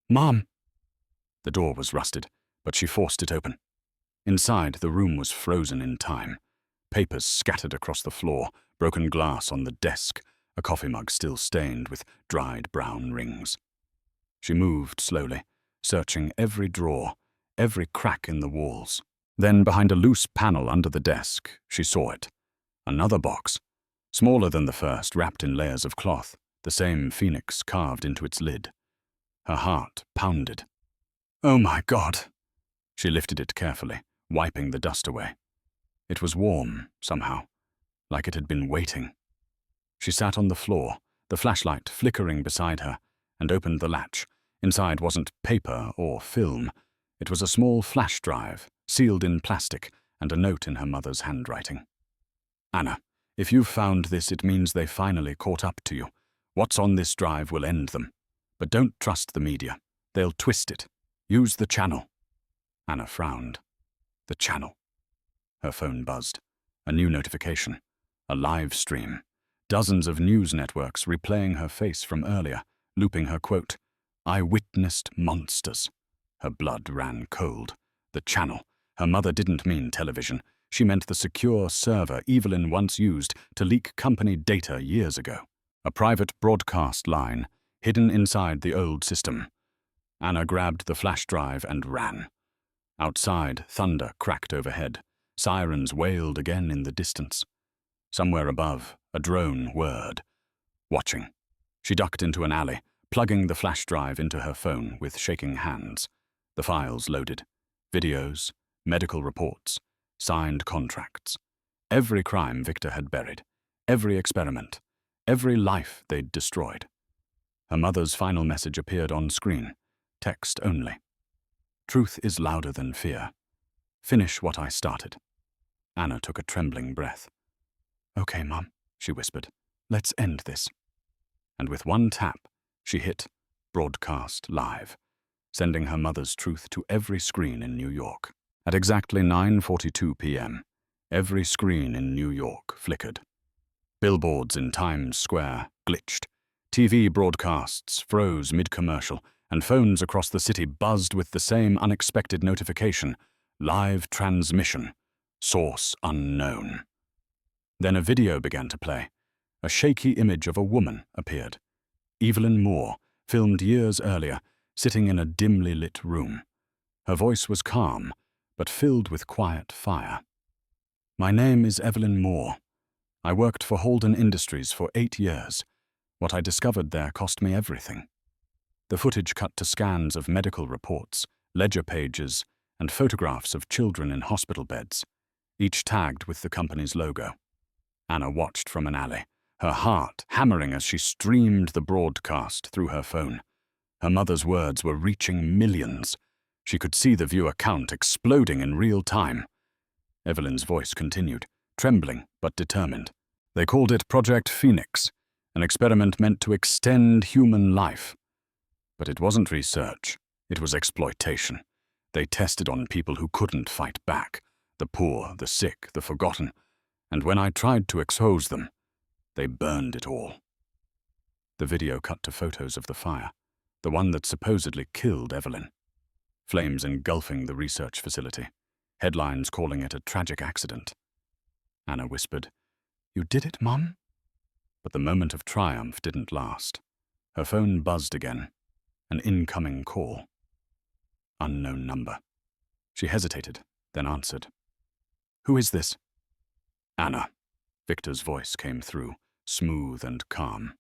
"Mom!" The door was rusted, but she forced it open. Inside, the room was frozen in time. Papers scattered across the floor, broken glass on the desk, a coffee mug still stained with dried brown rings. She moved slowly, searching every drawer, every crack in the walls. Then, behind a loose panel under the desk, she saw it. Another box, smaller than the first, wrapped in layers of cloth, the same phoenix carved into its lid. Her heart pounded. "Oh my God!" She lifted it carefully, wiping the dust away. It was warm, somehow, like it had been waiting. She sat on the floor, the flashlight flickering beside her, and opened the latch. Inside wasn't paper or film. It was a small flash drive, sealed in plastic, and a note in her mother's handwriting. "Anna, if you've found this, it means they finally caught up to you. What's on this drive will end them. But don't trust the media. They'll twist it. Use the channel." Anna frowned. The channel. Her phone buzzed. A new notification. A live stream. Dozens of news networks replaying her face from earlier, looping her quote, "I witnessed monsters." Her blood ran cold. The channel. Her mother didn't mean television. She meant the secure server Evelyn once used to leak company data years ago. A private broadcast line, hidden inside the old system. Anna grabbed the flash drive and ran. Outside, thunder cracked overhead. Sirens wailed again in the distance. Somewhere above, a drone whirred. Watching. She ducked into an alley, plugging the flash drive into her phone with shaking hands. The files loaded. Videos, medical reports, signed contracts. Every crime Victor had buried. Every experiment. Every life they'd destroyed. Her mother's final message appeared on screen. Text only. "Truth is louder than fear. Finish what I started." Anna took a trembling breath. "Okay, Mom," she whispered. "Let's end this." And with one tap, she hit Broadcast Live, sending her mother's truth to every screen in New York. At exactly 9:42 p.m., every screen in New York flickered. Billboards in Times Square glitched. TV broadcasts froze mid-commercial, and phones across the city buzzed with the same unexpected notification: live transmission, source unknown. Then a video began to play. A shaky image of a woman appeared. Evelyn Moore, filmed years earlier, sitting in a dimly lit room. Her voice was calm, but filled with quiet fire. "My name is Evelyn Moore. I worked for Holden Industries for 8 years. What I discovered there cost me everything." The footage cut to scans of medical reports, ledger pages, and photographs of children in hospital beds, each tagged with the company's logo. Anna watched from an alley, her heart hammering as she streamed the broadcast through her phone. Her mother's words were reaching millions. She could see the viewer count exploding in real time. Evelyn's voice continued, trembling but determined. "They called it Project Phoenix, an experiment meant to extend human life. But it wasn't research, it was exploitation. They tested on people who couldn't fight back, the poor, the sick, the forgotten. And when I tried to expose them, they burned it all." The video cut to photos of the fire, the one that supposedly killed Evelyn. Flames engulfing the research facility, headlines calling it a tragic accident. Anna whispered, "You did it, Mom?" But the moment of triumph didn't last. Her phone buzzed again, an incoming call. Unknown number. She hesitated, then answered. Who is this? Anna. Victor's voice came through, smooth and calm.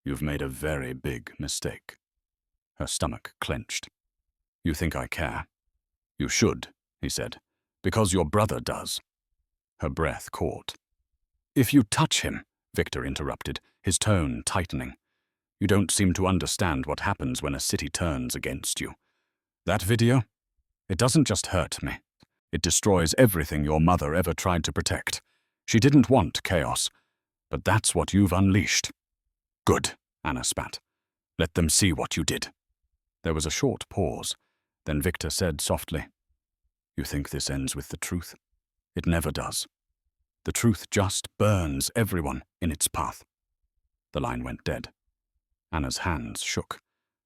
You've made a very big mistake. Her stomach clenched. You think I care? You should, he said, because your brother does. Her breath caught. If you touch him, Victor interrupted, his tone tightening. You don't seem to understand what happens when a city turns against you. That video? It doesn't just hurt me. It destroys everything your mother ever tried to protect. She didn't want chaos, but that's what you've unleashed. Good, Anna spat. Let them see what you did. There was a short pause. Then Victor said softly, You think this ends with the truth? It never does. The truth just burns everyone in its path. The line went dead. Anna's hands shook.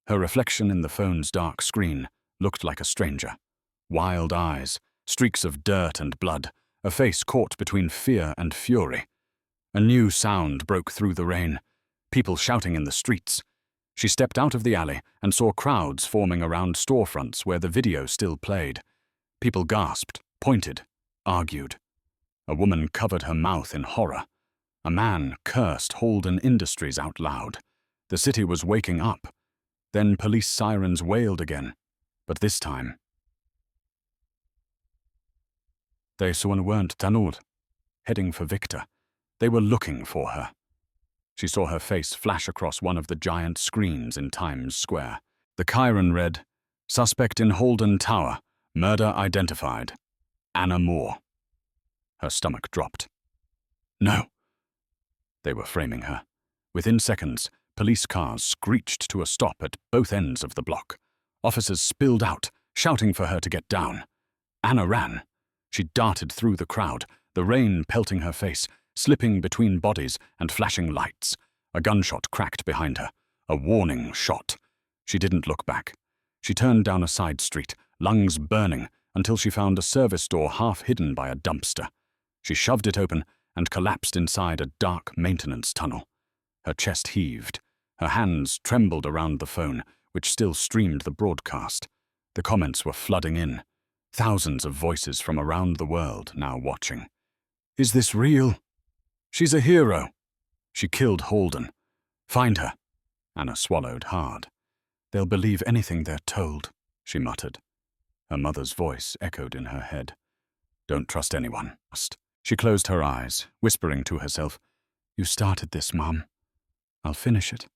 Her reflection in the phone's dark screen looked like a stranger. Wild eyes, streaks of dirt and blood, a face caught between fear and fury. A new sound broke through the rain, people shouting in the streets. She stepped out of the alley and saw crowds forming around storefronts where the video still played. People gasped, pointed, argued. A woman covered her mouth in horror. A man cursed Holden Industries out loud. The city was waking up. Then police sirens wailed again, but this time they weren't Tanur, heading for Victor. They were looking for her. She saw her face flash across one of the giant screens in Times Square. The Chiron read, Suspect in Holden Tower, murder identified. Anna Moore. Her stomach dropped. No. They were framing her. Within seconds, police cars screeched to a stop at both ends of the block. Officers spilled out, shouting for her to get down. Anna ran. She darted through the crowd, the rain pelting her face, slipping between bodies and flashing lights. A gunshot cracked behind her. A warning shot. She didn't look back. She turned down a side street, lungs burning, until she found a service door half hidden by a dumpster. She shoved it open and collapsed inside a dark maintenance tunnel. Her chest heaved. Her hands trembled around the phone, which still streamed the broadcast. The comments were flooding in. Thousands of voices from around the world now watching. Is this real? She's a hero. She killed Holden. Find her. Anna swallowed hard. They'll believe anything they're told, she muttered. Her mother's voice echoed in her head. Don't trust anyone. She closed her eyes, whispering to herself, You started this, Mum. I'll finish it.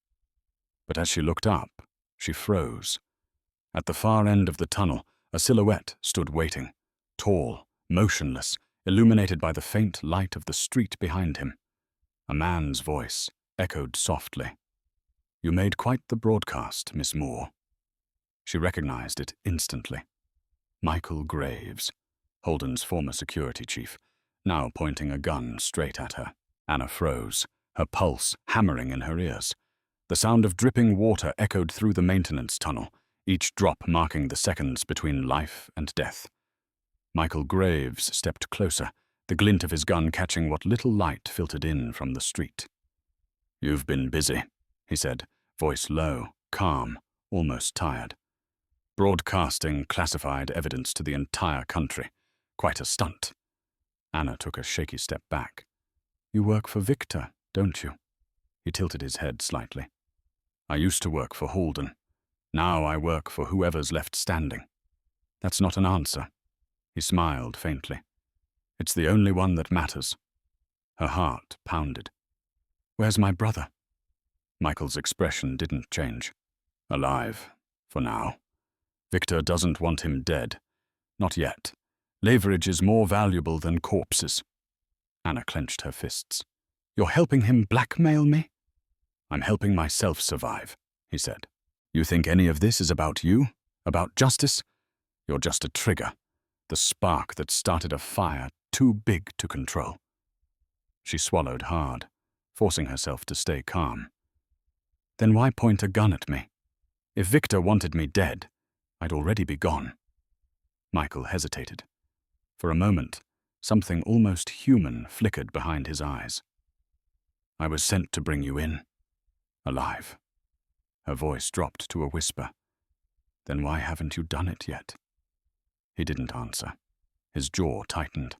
But as she looked up, she froze. At the far end of the tunnel, a silhouette stood waiting, tall, motionless, illuminated by the faint light of the street behind him. A man's voice echoed softly. You made quite the broadcast, Miss Moore. She recognized it instantly. Michael Graves, Holden's former security chief, now pointing a gun straight at her. Anna froze, her pulse hammering in her ears. The sound of dripping water echoed through the maintenance tunnel, each drop marking the seconds between life and death. Michael Graves stepped closer, the glint of his gun catching what little light filtered in from the street. You've been busy, he said, voice low, calm, almost tired. Broadcasting classified evidence to the entire country. Quite a stunt. Anna took a shaky step back. You work for Victor, don't you? He tilted his head slightly. I used to work for Holden. Now I work for whoever's left standing. That's not an answer. He smiled faintly. It's the only one that matters. Her heart pounded. Where's my brother? Michael's expression didn't change. Alive, for now. Victor doesn't want him dead. Not yet. Leverage is more valuable than corpses. Anna clenched her fists. You're helping him blackmail me? I'm helping myself survive, he said. You think any of this is about you? About justice? You're just a trigger. The spark that started a fire too big to control. She swallowed hard, forcing herself to stay calm. Then why point a gun at me? If Victor wanted me dead, I'd already be gone. Michael hesitated. For a moment, something almost human flickered behind his eyes. I was sent to bring you in. Alive. Her voice dropped to a whisper. Then why haven't you done it yet? He didn't answer. His jaw tightened.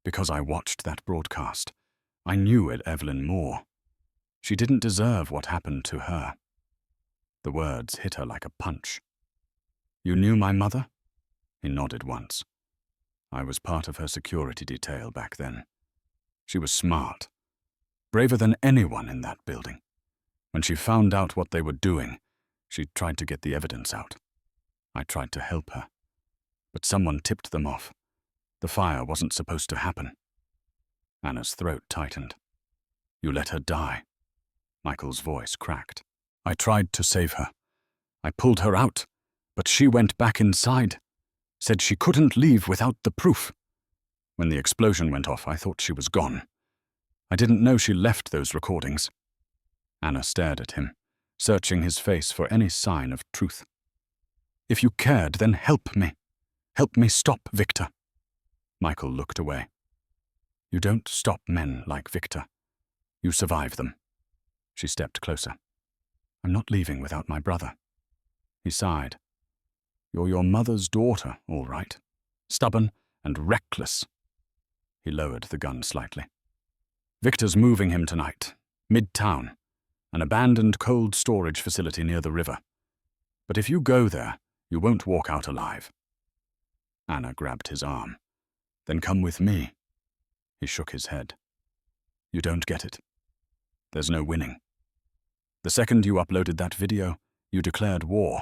Because I watched that broadcast. I knew Evelyn Moore. She didn't deserve what happened to her. The words hit her like a punch. You knew my mother? He nodded once. I was part of her security detail back then. She was smart, braver than anyone in that building. When she found out what they were doing, she tried to get the evidence out. I tried to help her, but someone tipped them off. The fire wasn't supposed to happen. Anna's throat tightened. You let her die. Michael's voice cracked. I tried to save her. I pulled her out, but she went back inside. Said she couldn't leave without the proof. When the explosion went off, I thought she was gone. I didn't know she left those recordings. Anna stared at him, searching his face for any sign of truth. If you cared, then help me. Help me stop Victor. Michael looked away. You don't stop men like Victor. You survive them. She stepped closer. I'm not leaving without my brother. He sighed. You're your mother's daughter, all right. Stubborn and reckless. He lowered the gun slightly. Victor's moving him tonight, mid-town, an abandoned cold storage facility near the river. But if you go there, you won't walk out alive. Anna grabbed his arm. Then come with me. He shook his head. You don't get it. There's no winning. The second you uploaded that video, you declared war.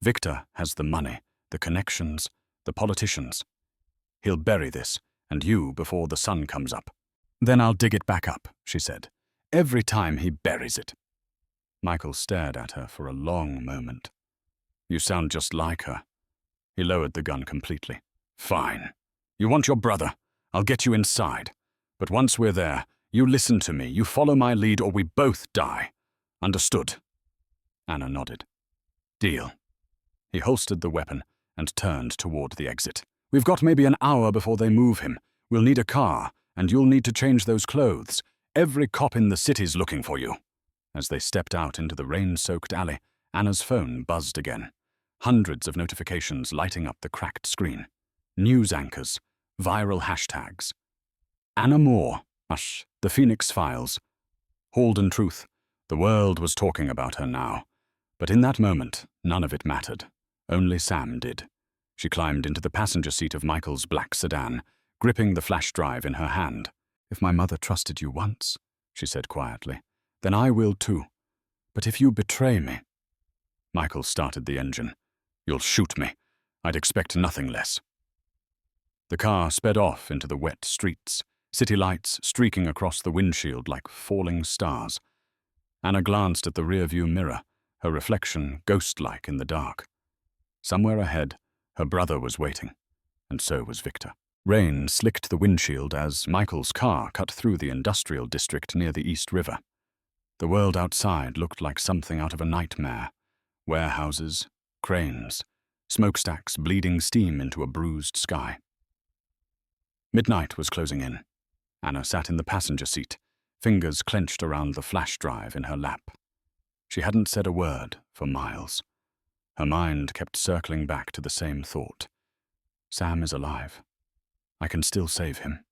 Victor has the money, the connections, the politicians. He'll bury this, and you before the sun comes up. Then I'll dig it back up, she said, every time he buries it. Michael stared at her for a long moment. You sound just like her. He lowered the gun completely. Fine. You want your brother? I'll get you inside. But once we're there, you listen to me, you follow my lead, or we both die. Understood? Anna nodded. Deal. He holstered the weapon and turned toward the exit. We've got maybe an hour before they move him. We'll need a car, and you'll need to change those clothes. Every cop in the city's looking for you. As they stepped out into the rain-soaked alley, Anna's phone buzzed again. Hundreds of notifications lighting up the cracked screen. News anchors, viral hashtags. Anna Moore, The Phoenix Files. Halden Truth. The world was talking about her now. But in that moment, none of it mattered. Only Sam did. She climbed into the passenger seat of Michael's black sedan, gripping the flash drive in her hand. If my mother trusted you once, she said quietly, then I will too. But if you betray me... Michael started the engine. You'll shoot me. I'd expect nothing less. The car sped off into the wet streets, city lights streaking across the windshield like falling stars. Anna glanced at the rearview mirror, her reflection ghost-like in the dark. Somewhere ahead, her brother was waiting, and so was Victor. Rain slicked the windshield as Michael's car cut through the industrial district near the East River. The world outside looked like something out of a nightmare. Warehouses, cranes, smokestacks bleeding steam into a bruised sky. Midnight was closing in. Anna sat in the passenger seat, fingers clenched around the flash drive in her lap. She hadn't said a word for miles. Her mind kept circling back to the same thought. Sam is alive. I can still save him.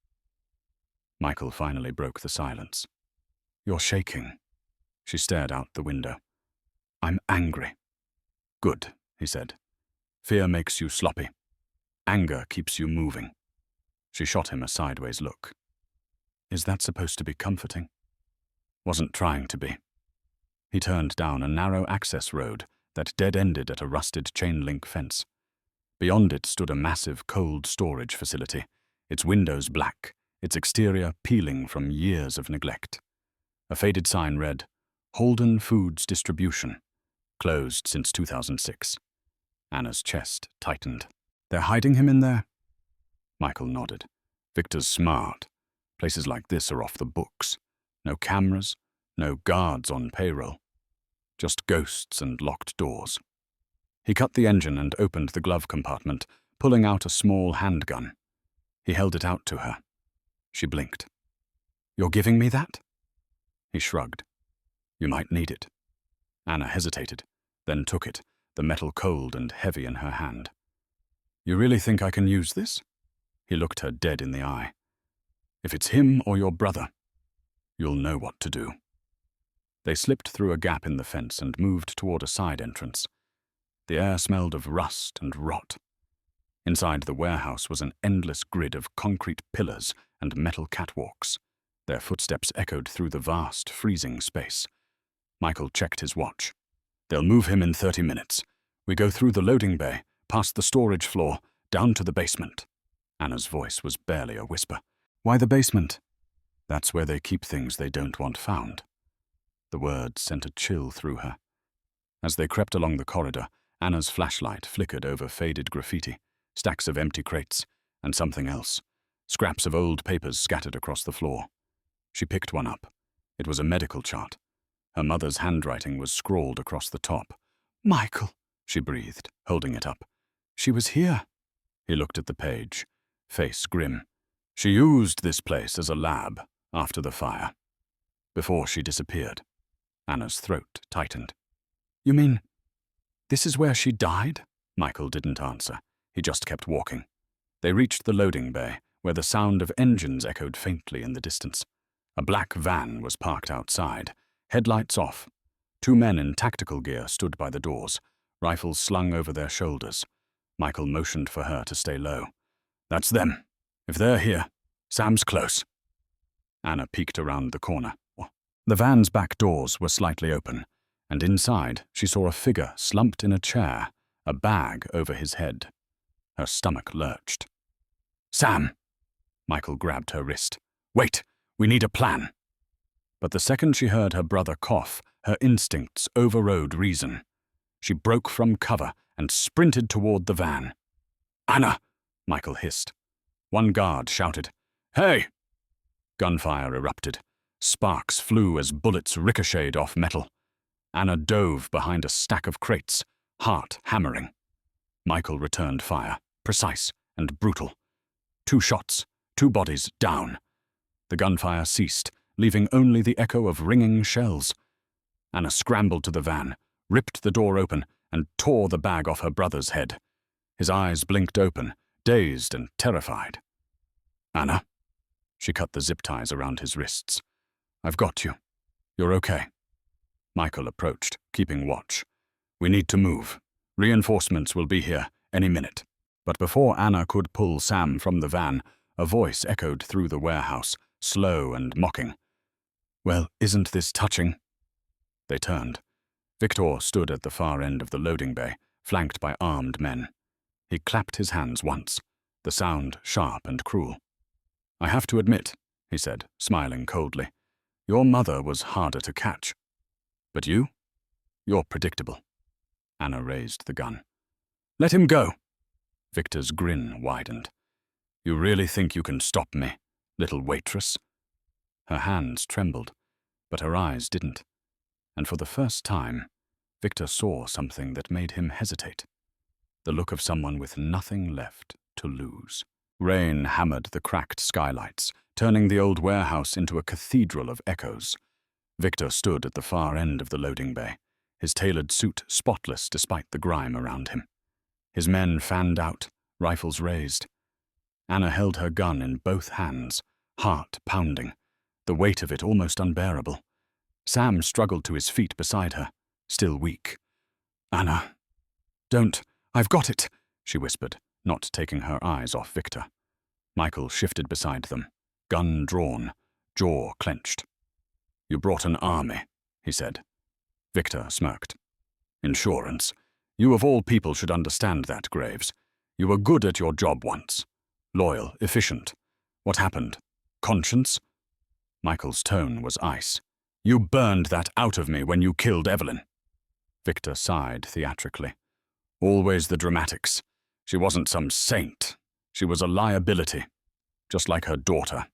Michael finally broke the silence. You're shaking. She stared out the window. I'm angry. Good, he said. Fear makes you sloppy. Anger keeps you moving. She shot him a sideways look. Is that supposed to be comforting? Wasn't trying to be. He turned down a narrow access road that dead-ended at a rusted chain-link fence. Beyond it stood a massive cold storage facility, its windows black, its exterior peeling from years of neglect. A faded sign read, Holden Foods Distribution, closed since 2006. Anna's chest tightened. They're hiding him in there? Michael nodded. Victor's smart. Places like this are off the books. No cameras, no guards on payroll. Just ghosts and locked doors. He cut the engine and opened the glove compartment, pulling out a small handgun. He held it out to her. She blinked. You're giving me that? He shrugged. You might need it. Anna hesitated, then took it, the metal cold and heavy in her hand. "You really think I can use this?" He looked her dead in the eye. "If it's him or your brother, you'll know what to do." They slipped through a gap in the fence and moved toward a side entrance. The air smelled of rust and rot. Inside the warehouse was an endless grid of concrete pillars and metal catwalks. Their footsteps echoed through the vast, freezing space. Michael checked his watch. "They'll move him in 30 minutes. We go through the loading bay, past the storage floor, down to the basement." Anna's voice was barely a whisper. "Why the basement?" "That's where they keep things they don't want found." The words sent a chill through her. As they crept along the corridor, Anna's flashlight flickered over faded graffiti, stacks of empty crates, and something else, scraps of old papers scattered across the floor. She picked one up. It was a medical chart. Her mother's handwriting was scrawled across the top. "Michael," she breathed, holding it up. "She was here." He looked at the page, face grim. "She used this place as a lab after the fire, before she disappeared." Anna's throat tightened. "You mean this is where she died?" Michael didn't answer. He just kept walking. They reached the loading bay, where the sound of engines echoed faintly in the distance. A black van was parked outside, headlights off. Two men in tactical gear stood by the doors, rifles slung over their shoulders. Michael motioned for her to stay low. "That's them. If they're here, Sam's close." Anna peeked around the corner. The van's back doors were slightly open, and inside she saw a figure slumped in a chair, a bag over his head. Her stomach lurched. "Sam!" Michael grabbed her wrist. "Wait, we need a plan." But the second she heard her brother cough, her instincts overrode reason. She broke from cover and sprinted toward the van. "Anna!" Michael hissed. One guard shouted, "Hey!" Gunfire erupted. Sparks flew as bullets ricocheted off metal. Anna dove behind a stack of crates, heart hammering. Michael returned fire, precise and brutal. 2 shots, 2 bodies down. The gunfire ceased, leaving only the echo of ringing shells. Anna scrambled to the van, ripped the door open, and tore the bag off her brother's head. His eyes blinked open, dazed and terrified. "Anna?" She cut the zip ties around his wrists. "I've got you. You're okay." Michael approached, keeping watch. "We need to move. Reinforcements will be here any minute." But before Anna could pull Sam from the van, a voice echoed through the warehouse, slow and mocking. "Well, isn't this touching?" They turned. Victor stood at the far end of the loading bay, flanked by armed men. He clapped his hands once, the sound sharp and cruel. "I have to admit," he said, smiling coldly, "your mother was harder to catch. But you're predictable." Anna raised the gun. "Let him go." Victor's grin widened. "You really think you can stop me, little waitress?" Her hands trembled, but her eyes didn't. And for the first time, Victor saw something that made him hesitate. The look of someone with nothing left to lose. Rain hammered the cracked skylights, turning the old warehouse into a cathedral of echoes. Victor stood at the far end of the loading bay, his tailored suit spotless despite the grime around him. His men fanned out, rifles raised. Anna held her gun in both hands, heart pounding, the weight of it almost unbearable. Sam struggled to his feet beside her, still weak. "Anna, don't, I've got it," she whispered, not taking her eyes off Victor. Michael shifted beside them, gun drawn, jaw clenched. "You brought an army," he said. Victor smirked. "Insurance. You of all people should understand that, Graves. You were good at your job once. Loyal, efficient. What happened? Conscience?" Michael's tone was ice. "You burned that out of me when you killed Evelyn." Victor sighed theatrically. "Always the dramatics. She wasn't some saint. She was a liability, just like her daughter."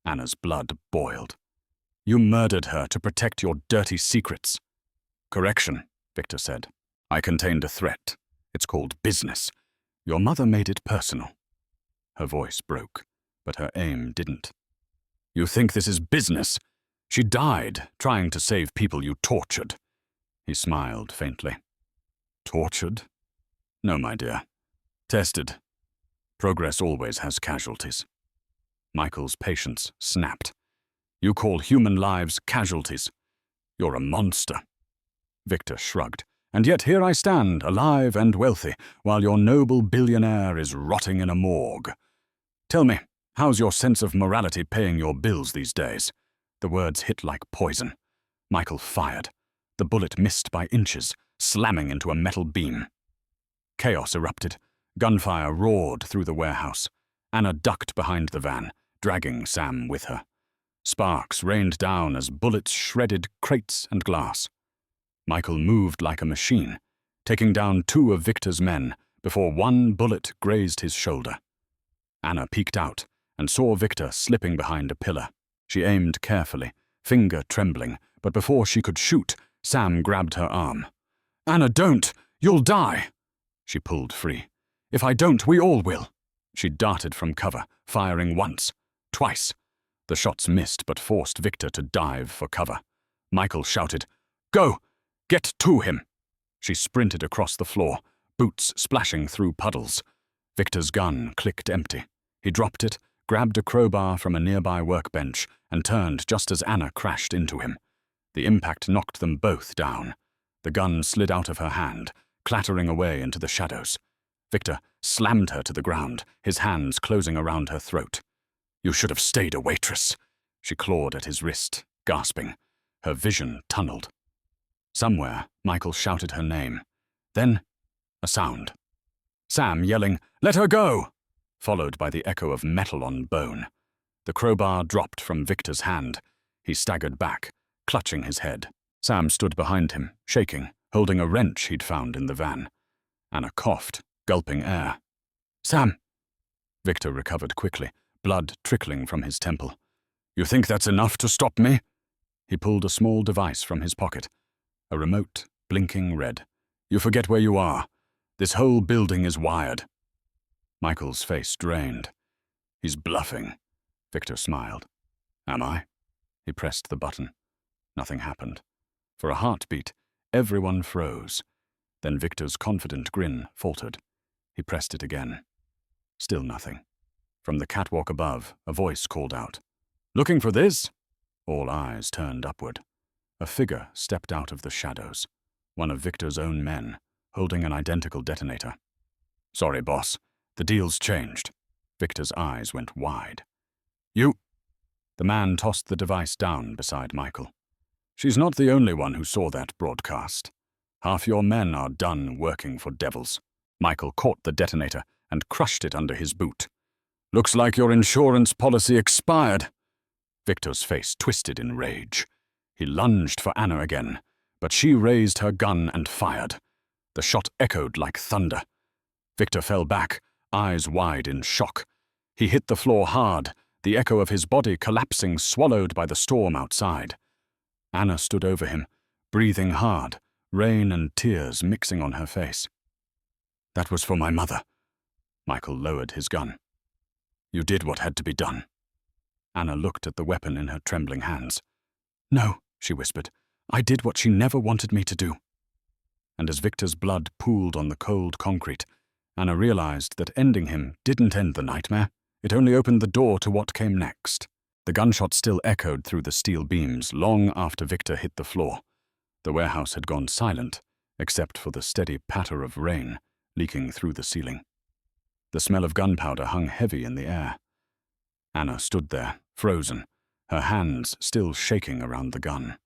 Anna's blood boiled. "You murdered her to protect your dirty secrets." "Correction," Victor said. "I contained a threat. It's called business. Your mother made it personal." Her voice broke, but her aim didn't. "You think this is business? She died trying to save people you tortured." He smiled faintly. Tortured? No, my dear. Tested. Progress always has casualties. Michael's patience snapped. You call human lives casualties? You're a monster. Victor shrugged. And yet here I stand, alive and wealthy, while your noble billionaire is rotting in a morgue. Tell me, how's your sense of morality paying your bills these days? The words hit like poison. Michael fired. The bullet missed by inches, slamming into a metal beam. Chaos erupted. Gunfire roared through the warehouse. Anna ducked behind the van, dragging Sam with her. Sparks rained down as bullets shredded crates and glass. Michael moved like a machine, taking down 2 of Victor's men before one bullet grazed his shoulder. Anna peeked out and saw Victor slipping behind a pillar. She aimed carefully, finger trembling, but before she could shoot, Sam grabbed her arm. "Anna, don't! You'll die!" She pulled free. "If I don't, we all will." She darted from cover, firing once, twice. The shots missed but forced Victor to dive for cover. Michael shouted, "Go! Get to him!" She sprinted across the floor, boots splashing through puddles. Victor's gun clicked empty. He dropped it, grabbed a crowbar from a nearby workbench, and turned just as Anna crashed into him. The impact knocked them both down. The gun slid out of her hand, clattering away into the shadows. Victor slammed her to the ground, his hands closing around her throat. "You should have stayed a waitress." She clawed at his wrist, gasping. Her vision tunneled. Somewhere, Michael shouted her name. Then, a sound. Sam yelling, "Let her go!" followed by the echo of metal on bone. The crowbar dropped from Victor's hand. He staggered back, clutching his head. Sam stood behind him, shaking, holding a wrench he'd found in the van. Anna coughed, gulping air. "Sam!" Victor recovered quickly, blood trickling from his temple. "You think that's enough to stop me?" He pulled a small device from his pocket. A remote, blinking red. "You forget where you are. This whole building is wired." Michael's face drained. "He's bluffing." Victor smiled. "Am I?" He pressed the button. Nothing happened. For a heartbeat, everyone froze. Then Victor's confident grin faltered. He pressed it again. Still nothing. From the catwalk above, a voice called out, "Looking for this?" All eyes turned upward. A figure stepped out of the shadows. One of Victor's own men, holding an identical detonator. "Sorry, boss. The deal's changed." Victor's eyes went wide. "You—" The man tossed the device down beside Michael. "She's not the only one who saw that broadcast. Half your men are done working for devils." Michael caught the detonator and crushed it under his boot. "Looks like your insurance policy expired." Victor's face twisted in rage. He lunged for Anna again, but she raised her gun and fired. The shot echoed like thunder. Victor fell back, eyes wide in shock. He hit the floor hard, the echo of his body collapsing, swallowed by the storm outside. Anna stood over him, breathing hard, rain and tears mixing on her face. "That was for my mother." Michael lowered his gun. "You did what had to be done." Anna looked at the weapon in her trembling hands. "No," she whispered. "I did what she never wanted me to do." And as Victor's blood pooled on the cold concrete, Anna realized that ending him didn't end the nightmare. It only opened the door to what came next. The gunshot still echoed through the steel beams long after Victor hit the floor. The warehouse had gone silent, except for the steady patter of rain leaking through the ceiling. The smell of gunpowder hung heavy in the air. Anna stood there, frozen, her hands still shaking around the gun.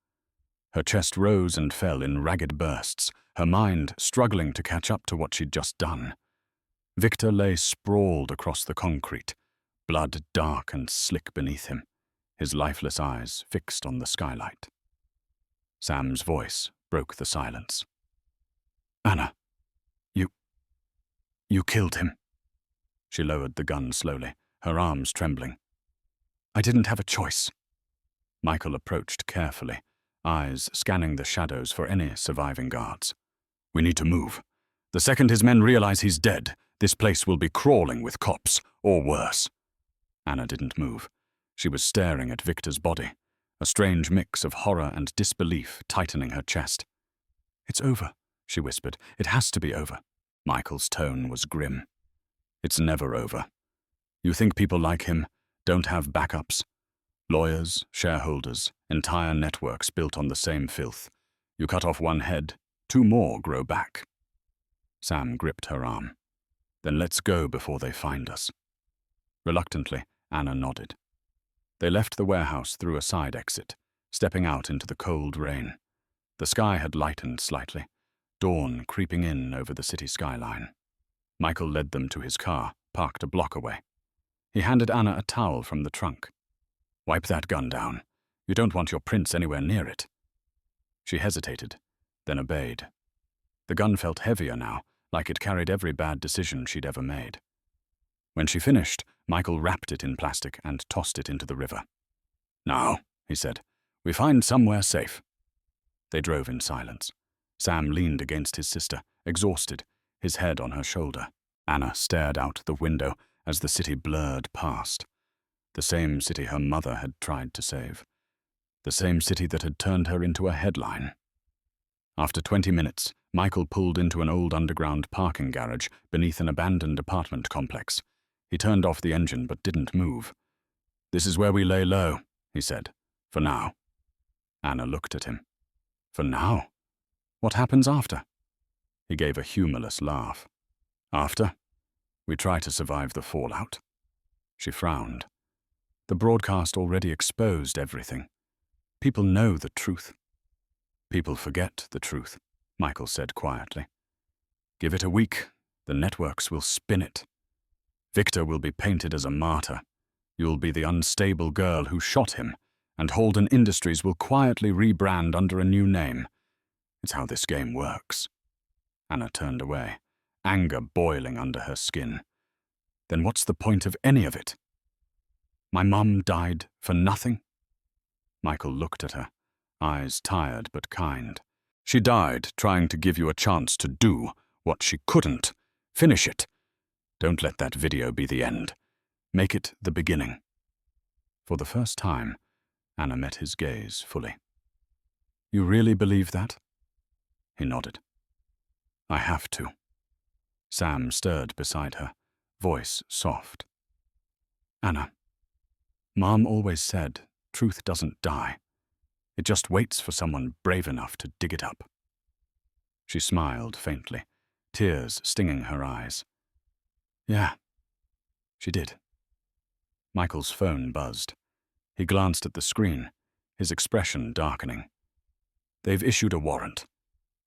Her chest rose and fell in ragged bursts, her mind struggling to catch up to what she'd just done. Victor lay sprawled across the concrete, blood dark and slick beneath him, his lifeless eyes fixed on the skylight. Sam's voice broke the silence. "Anna, you killed him." She lowered the gun slowly, her arms trembling. "I didn't have a choice." Michael approached carefully, eyes scanning the shadows for any surviving guards. "We need to move. The second his men realize he's dead, this place will be crawling with cops, or worse." Anna didn't move. She was staring at Victor's body, a strange mix of horror and disbelief tightening her chest. "It's over," she whispered. "It has to be over." Michael's tone was grim. "It's never over. You think people like him don't have backups? Lawyers, shareholders, entire networks built on the same filth. You cut off one head, 2 more grow back." Sam gripped her arm. "Then let's go before they find us." Reluctantly, Anna nodded. They left the warehouse through a side exit, stepping out into the cold rain. The sky had lightened slightly, dawn creeping in over the city skyline. Michael led them to his car, parked a block away. He handed Anna a towel from the trunk. "Wipe that gun down. You don't want your prints anywhere near it." She hesitated, then obeyed. The gun felt heavier now, like it carried every bad decision she'd ever made. When she finished, Michael wrapped it in plastic and tossed it into the river. "Now," he said, "we find somewhere safe." They drove in silence. Sam leaned against his sister, exhausted, his head on her shoulder. Anna stared out the window as the city blurred past. The same city her mother had tried to save. The same city that had turned her into a headline. After 20 minutes, Michael pulled into an old underground parking garage beneath an abandoned apartment complex. He turned off the engine but didn't move. "This is where we lay low," he said. "For now." Anna looked at him. "For now? What happens after?" He gave a humorless laugh. "After? We try to survive the fallout." She frowned. The broadcast already exposed everything. People know the truth. "People forget the truth," Michael said quietly. "Give it a week, the networks will spin it. Victor will be painted as a martyr. You'll be the unstable girl who shot him, and Holden Industries will quietly rebrand under a new name. It's how this game works." Anna turned away, anger boiling under her skin. "Then what's the point of any of it? My mum died for nothing?" Michael looked at her, eyes tired but kind. "She died trying to give you a chance to do what she couldn't. Finish it. Don't let that video be the end. Make it the beginning." For the first time, Anna met his gaze fully. "You really believe that?" He nodded. "I have to." Sam stirred beside her, voice soft. "Anna, Mom always said truth doesn't die. It just waits for someone brave enough to dig it up." She smiled faintly, tears stinging her eyes. "Yeah, she did." Michael's phone buzzed. He glanced at the screen, his expression darkening. "They've issued a warrant.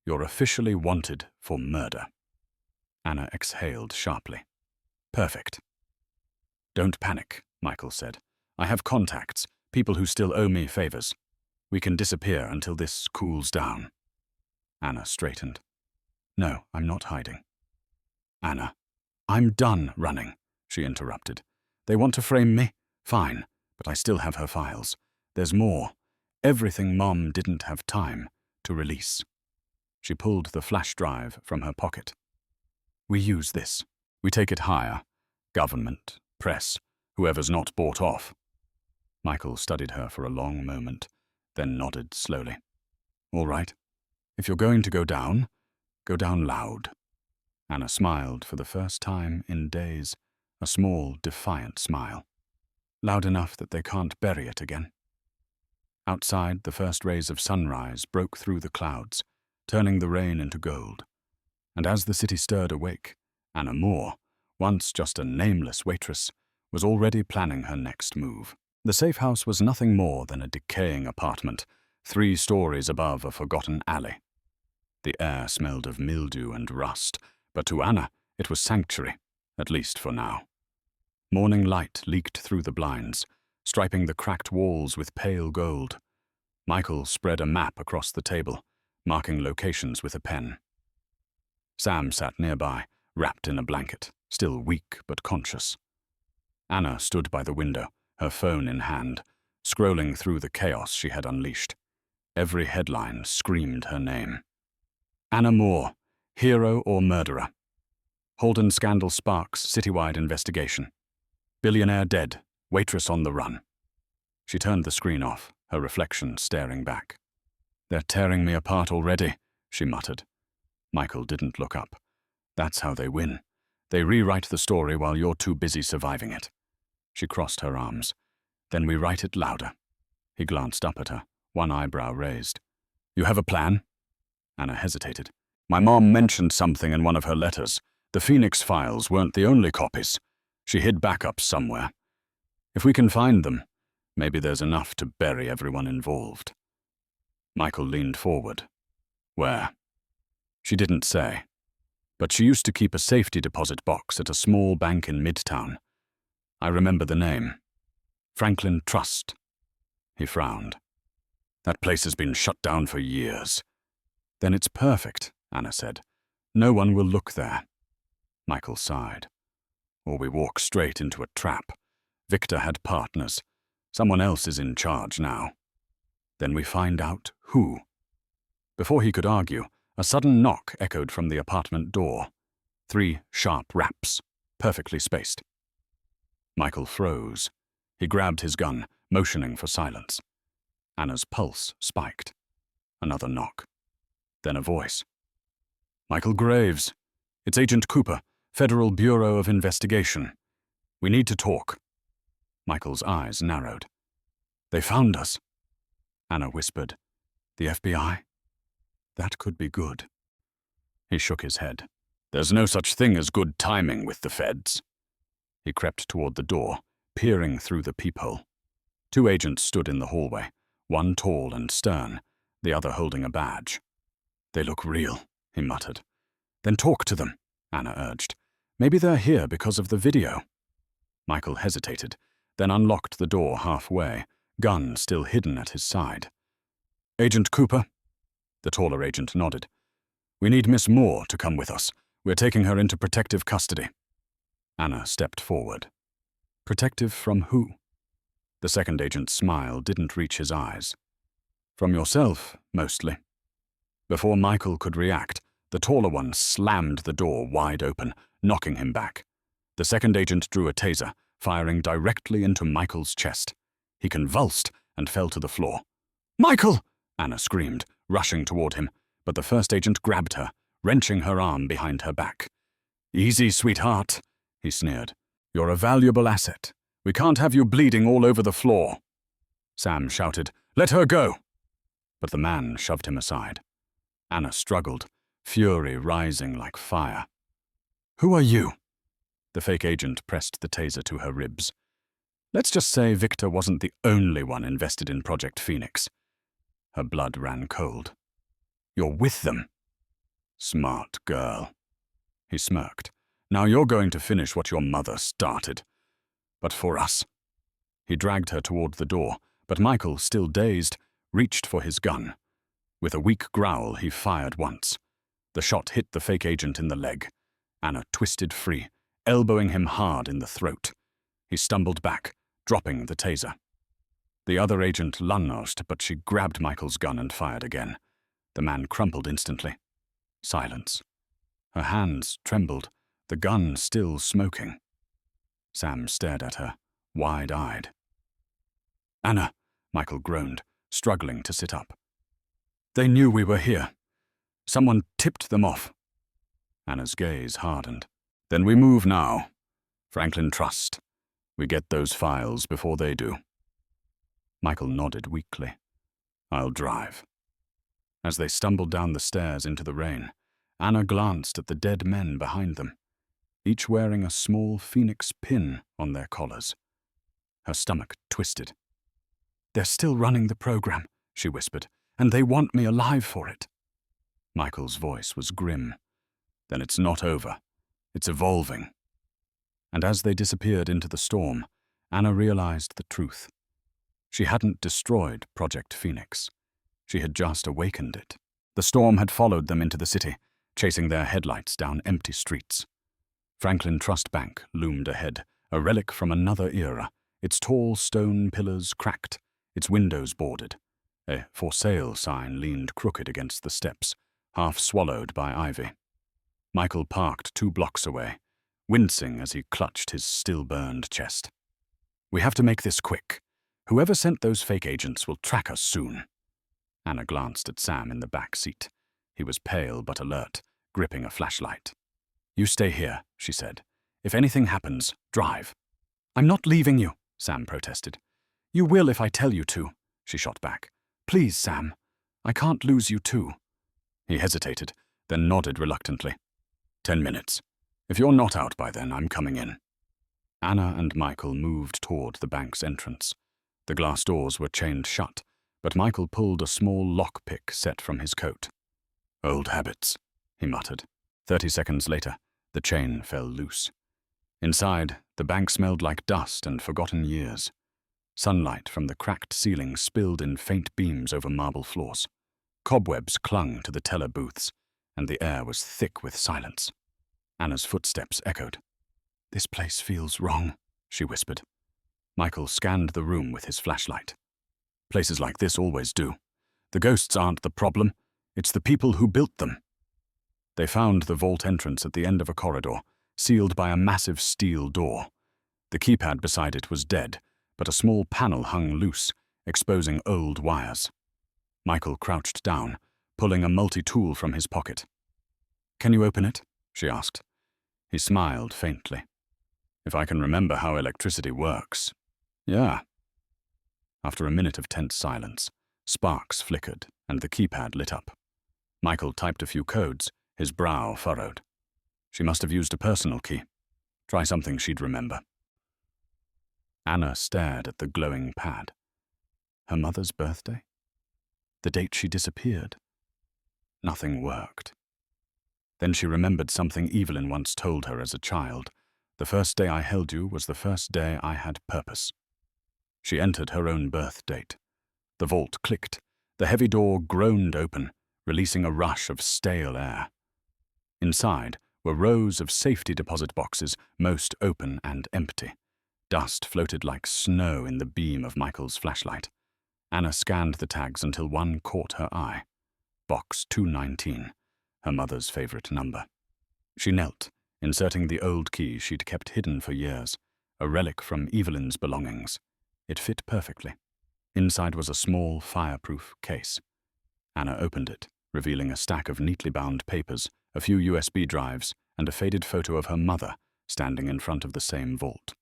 You're officially wanted for murder." Anna exhaled sharply. "Perfect." "Don't panic," Michael said. "I have contacts, people who still owe me favors. We can disappear until this cools down." Anna straightened. "No, I'm not hiding." "Anna, I'm done running," she interrupted. "They want to frame me? Fine, but I still have her files. There's more. Everything Mom didn't have time to release." She pulled the flash drive from her pocket. "We use this. We take it higher. Government, press, whoever's not bought off." Michael studied her for a long moment, then nodded slowly. "All right. If you're going to go down loud." Anna smiled for the first time in days, a small, defiant smile. "Loud enough that they can't bury it again." Outside, the first rays of sunrise broke through the clouds, turning the rain into gold. And as the city stirred awake, Anna Moore, once just a nameless waitress, was already planning her next move. The safe house was nothing more than a decaying apartment, 3 stories above a forgotten alley. The air smelled of mildew and rust, but to Anna it was sanctuary, at least for now. Morning light leaked through the blinds, striping the cracked walls with pale gold. Michael spread a map across the table, marking locations with a pen. Sam sat nearby, wrapped in a blanket, still weak but conscious. Anna stood by the window, her phone in hand, scrolling through the chaos she had unleashed. Every headline screamed her name. Anna Moore, hero or murderer? Holden scandal sparks citywide investigation. Billionaire dead, waitress on the run. She turned the screen off, her reflection staring back. "They're tearing me apart already," she muttered. Michael didn't look up. That's how they win. They rewrite the story while you're too busy surviving it. She crossed her arms. Then we write it louder. He glanced up at her, one eyebrow raised. You have a plan? Anna hesitated. My mom mentioned something in one of her letters. The Phoenix files weren't the only copies. She hid backups somewhere. If we can find them, maybe there's enough to bury everyone involved. Michael leaned forward. Where? She didn't say, but she used to keep a safety deposit box at a small bank in Midtown. I remember the name. Franklin Trust. He frowned. That place has been shut down for years. Then it's perfect, Anna said. No one will look there. Michael sighed. Or we walk straight into a trap. Victor had partners. Someone else is in charge now. Then we find out who. Before he could argue, a sudden knock echoed from the apartment door. 3 sharp raps, perfectly spaced. Michael froze. He grabbed his gun, motioning for silence. Anna's pulse spiked. Another knock. Then a voice. Michael Graves. It's Agent Cooper, Federal Bureau of Investigation. We need to talk. Michael's eyes narrowed. They found us. Anna whispered. The FBI? That could be good. He shook his head. There's no such thing as good timing with the feds. He crept toward the door, peering through the peephole. 2 agents stood in the hallway, one tall and stern, the other holding a badge. They look real, he muttered. Then talk to them, Anna urged. Maybe they're here because of the video. Michael hesitated, then unlocked the door halfway, gun still hidden at his side. Agent Cooper? The taller agent nodded. We need Miss Moore to come with us. We're taking her into protective custody. Anna stepped forward. Protective from who? The second agent's smile didn't reach his eyes. From yourself, mostly. Before Michael could react, the taller one slammed the door wide open, knocking him back. The second agent drew a taser, firing directly into Michael's chest. He convulsed and fell to the floor. Michael! Anna screamed, rushing toward him, but the first agent grabbed her, wrenching her arm behind her back. Easy, sweetheart, he sneered. You're a valuable asset. We can't have you bleeding all over the floor. Sam shouted, Let her go! But the man shoved him aside. Anna struggled, fury rising like fire. Who are you? The fake agent pressed the taser to her ribs. Let's just say Victor wasn't the only one invested in Project Phoenix. Her blood ran cold. You're with them. Smart girl. He smirked. Now you're going to finish what your mother started. But for us. He dragged her toward the door, but Michael, still dazed, reached for his gun. With a weak growl, he fired once. The shot hit the fake agent in the leg. Anna twisted free, elbowing him hard in the throat. He stumbled back, dropping the taser. The other agent lunged, but she grabbed Michael's gun and fired again. The man crumpled instantly. Silence. Her hands trembled, the gun still smoking. Sam stared at her, wide-eyed. Anna, Michael groaned, struggling to sit up. They knew we were here. Someone tipped them off. Anna's gaze hardened. Then we move now. Franklin Trust. We get those files before they do. Michael nodded weakly. I'll drive. As they stumbled down the stairs into the rain, Anna glanced at the dead men behind them, each wearing a small phoenix pin on their collars. Her stomach twisted. They're still running the program, she whispered, and they want me alive for it. Michael's voice was grim. Then it's not over. It's evolving. And as they disappeared into the storm, Anna realized the truth. She hadn't destroyed Project Phoenix. She had just awakened it. The storm had followed them into the city, chasing their headlights down empty streets. Franklin Trust Bank loomed ahead, a relic from another era, its tall stone pillars cracked, its windows boarded. A for sale sign leaned crooked against the steps, half swallowed by ivy. Michael parked 2 blocks away, wincing as he clutched his still-burned chest. We have to make this quick. Whoever sent those fake agents will track us soon. Anna glanced at Sam in the back seat. He was pale but alert, gripping a flashlight. "You stay here," she said. "If anything happens, drive." "I'm not leaving you," Sam protested. "You will if I tell you to," she shot back. "Please, Sam. I can't lose you too." He hesitated, then nodded reluctantly. 10 minutes. If you're not out by then, I'm coming in." Anna and Michael moved toward the bank's entrance. The glass doors were chained shut, but Michael pulled a small lockpick set from his coat. "Old habits," he muttered. 30 seconds later, the chain fell loose. Inside, the bank smelled like dust and forgotten years. Sunlight from the cracked ceiling spilled in faint beams over marble floors. Cobwebs clung to the teller booths, and the air was thick with silence. Anna's footsteps echoed. "This place feels wrong," she whispered. Michael scanned the room with his flashlight. "Places like this always do. The ghosts aren't the problem, it's the people who built them." They found the vault entrance at the end of a corridor, sealed by a massive steel door. The keypad beside it was dead, but a small panel hung loose, exposing old wires. Michael crouched down, pulling a multi-tool from his pocket. "Can you open it?" she asked. He smiled faintly. "If I can remember how electricity works. Yeah." After a minute of tense silence, sparks flickered and the keypad lit up. Michael typed a few codes, his brow furrowed. She must have used a personal key. Try something she'd remember. Anna stared at the glowing pad. Her mother's birthday? The date she disappeared? Nothing worked. Then she remembered something Evelyn once told her as a child. "The first day I held you was the first day I had purpose." She entered her own birth date. The vault clicked. The heavy door groaned open, releasing a rush of stale air. Inside were rows of safety deposit boxes, most open and empty. Dust floated like snow in the beam of Michael's flashlight. Anna scanned the tags until one caught her eye. Box 219, her mother's favorite number. She knelt, inserting the old key she'd kept hidden for years, a relic from Evelyn's belongings. It fit perfectly. Inside was a small, fireproof case. Anna opened it, revealing a stack of neatly bound papers, a few USB drives, and a faded photo of her mother standing in front of the same vault.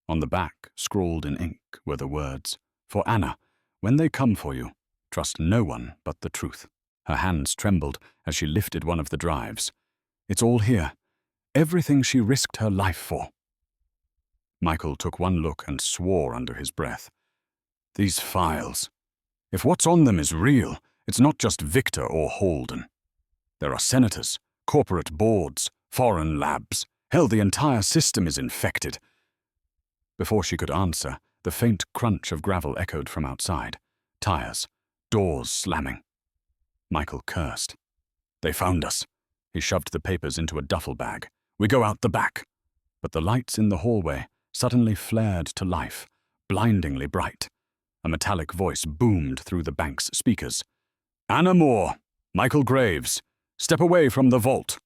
On the back, scrawled in ink, were the words, "For Anna, when they come for you, trust no one but the truth." Her hands trembled as she lifted one of the drives. "It's all here. Everything she risked her life for." Michael took one look and swore under his breath. "These files. If what's on them is real, it's not just Victor or Holden. There are senators, corporate boards, foreign labs. Hell, the entire system is infected." Before she could answer, the faint crunch of gravel echoed from outside. Tires, doors slamming. Michael cursed. "They found us." He shoved the papers into a duffel bag. "We go out the back." But the lights in the hallway suddenly flared to life, blindingly bright. A metallic voice boomed through the bank's speakers. "Anna Moore, Michael Graves, step away from the vault."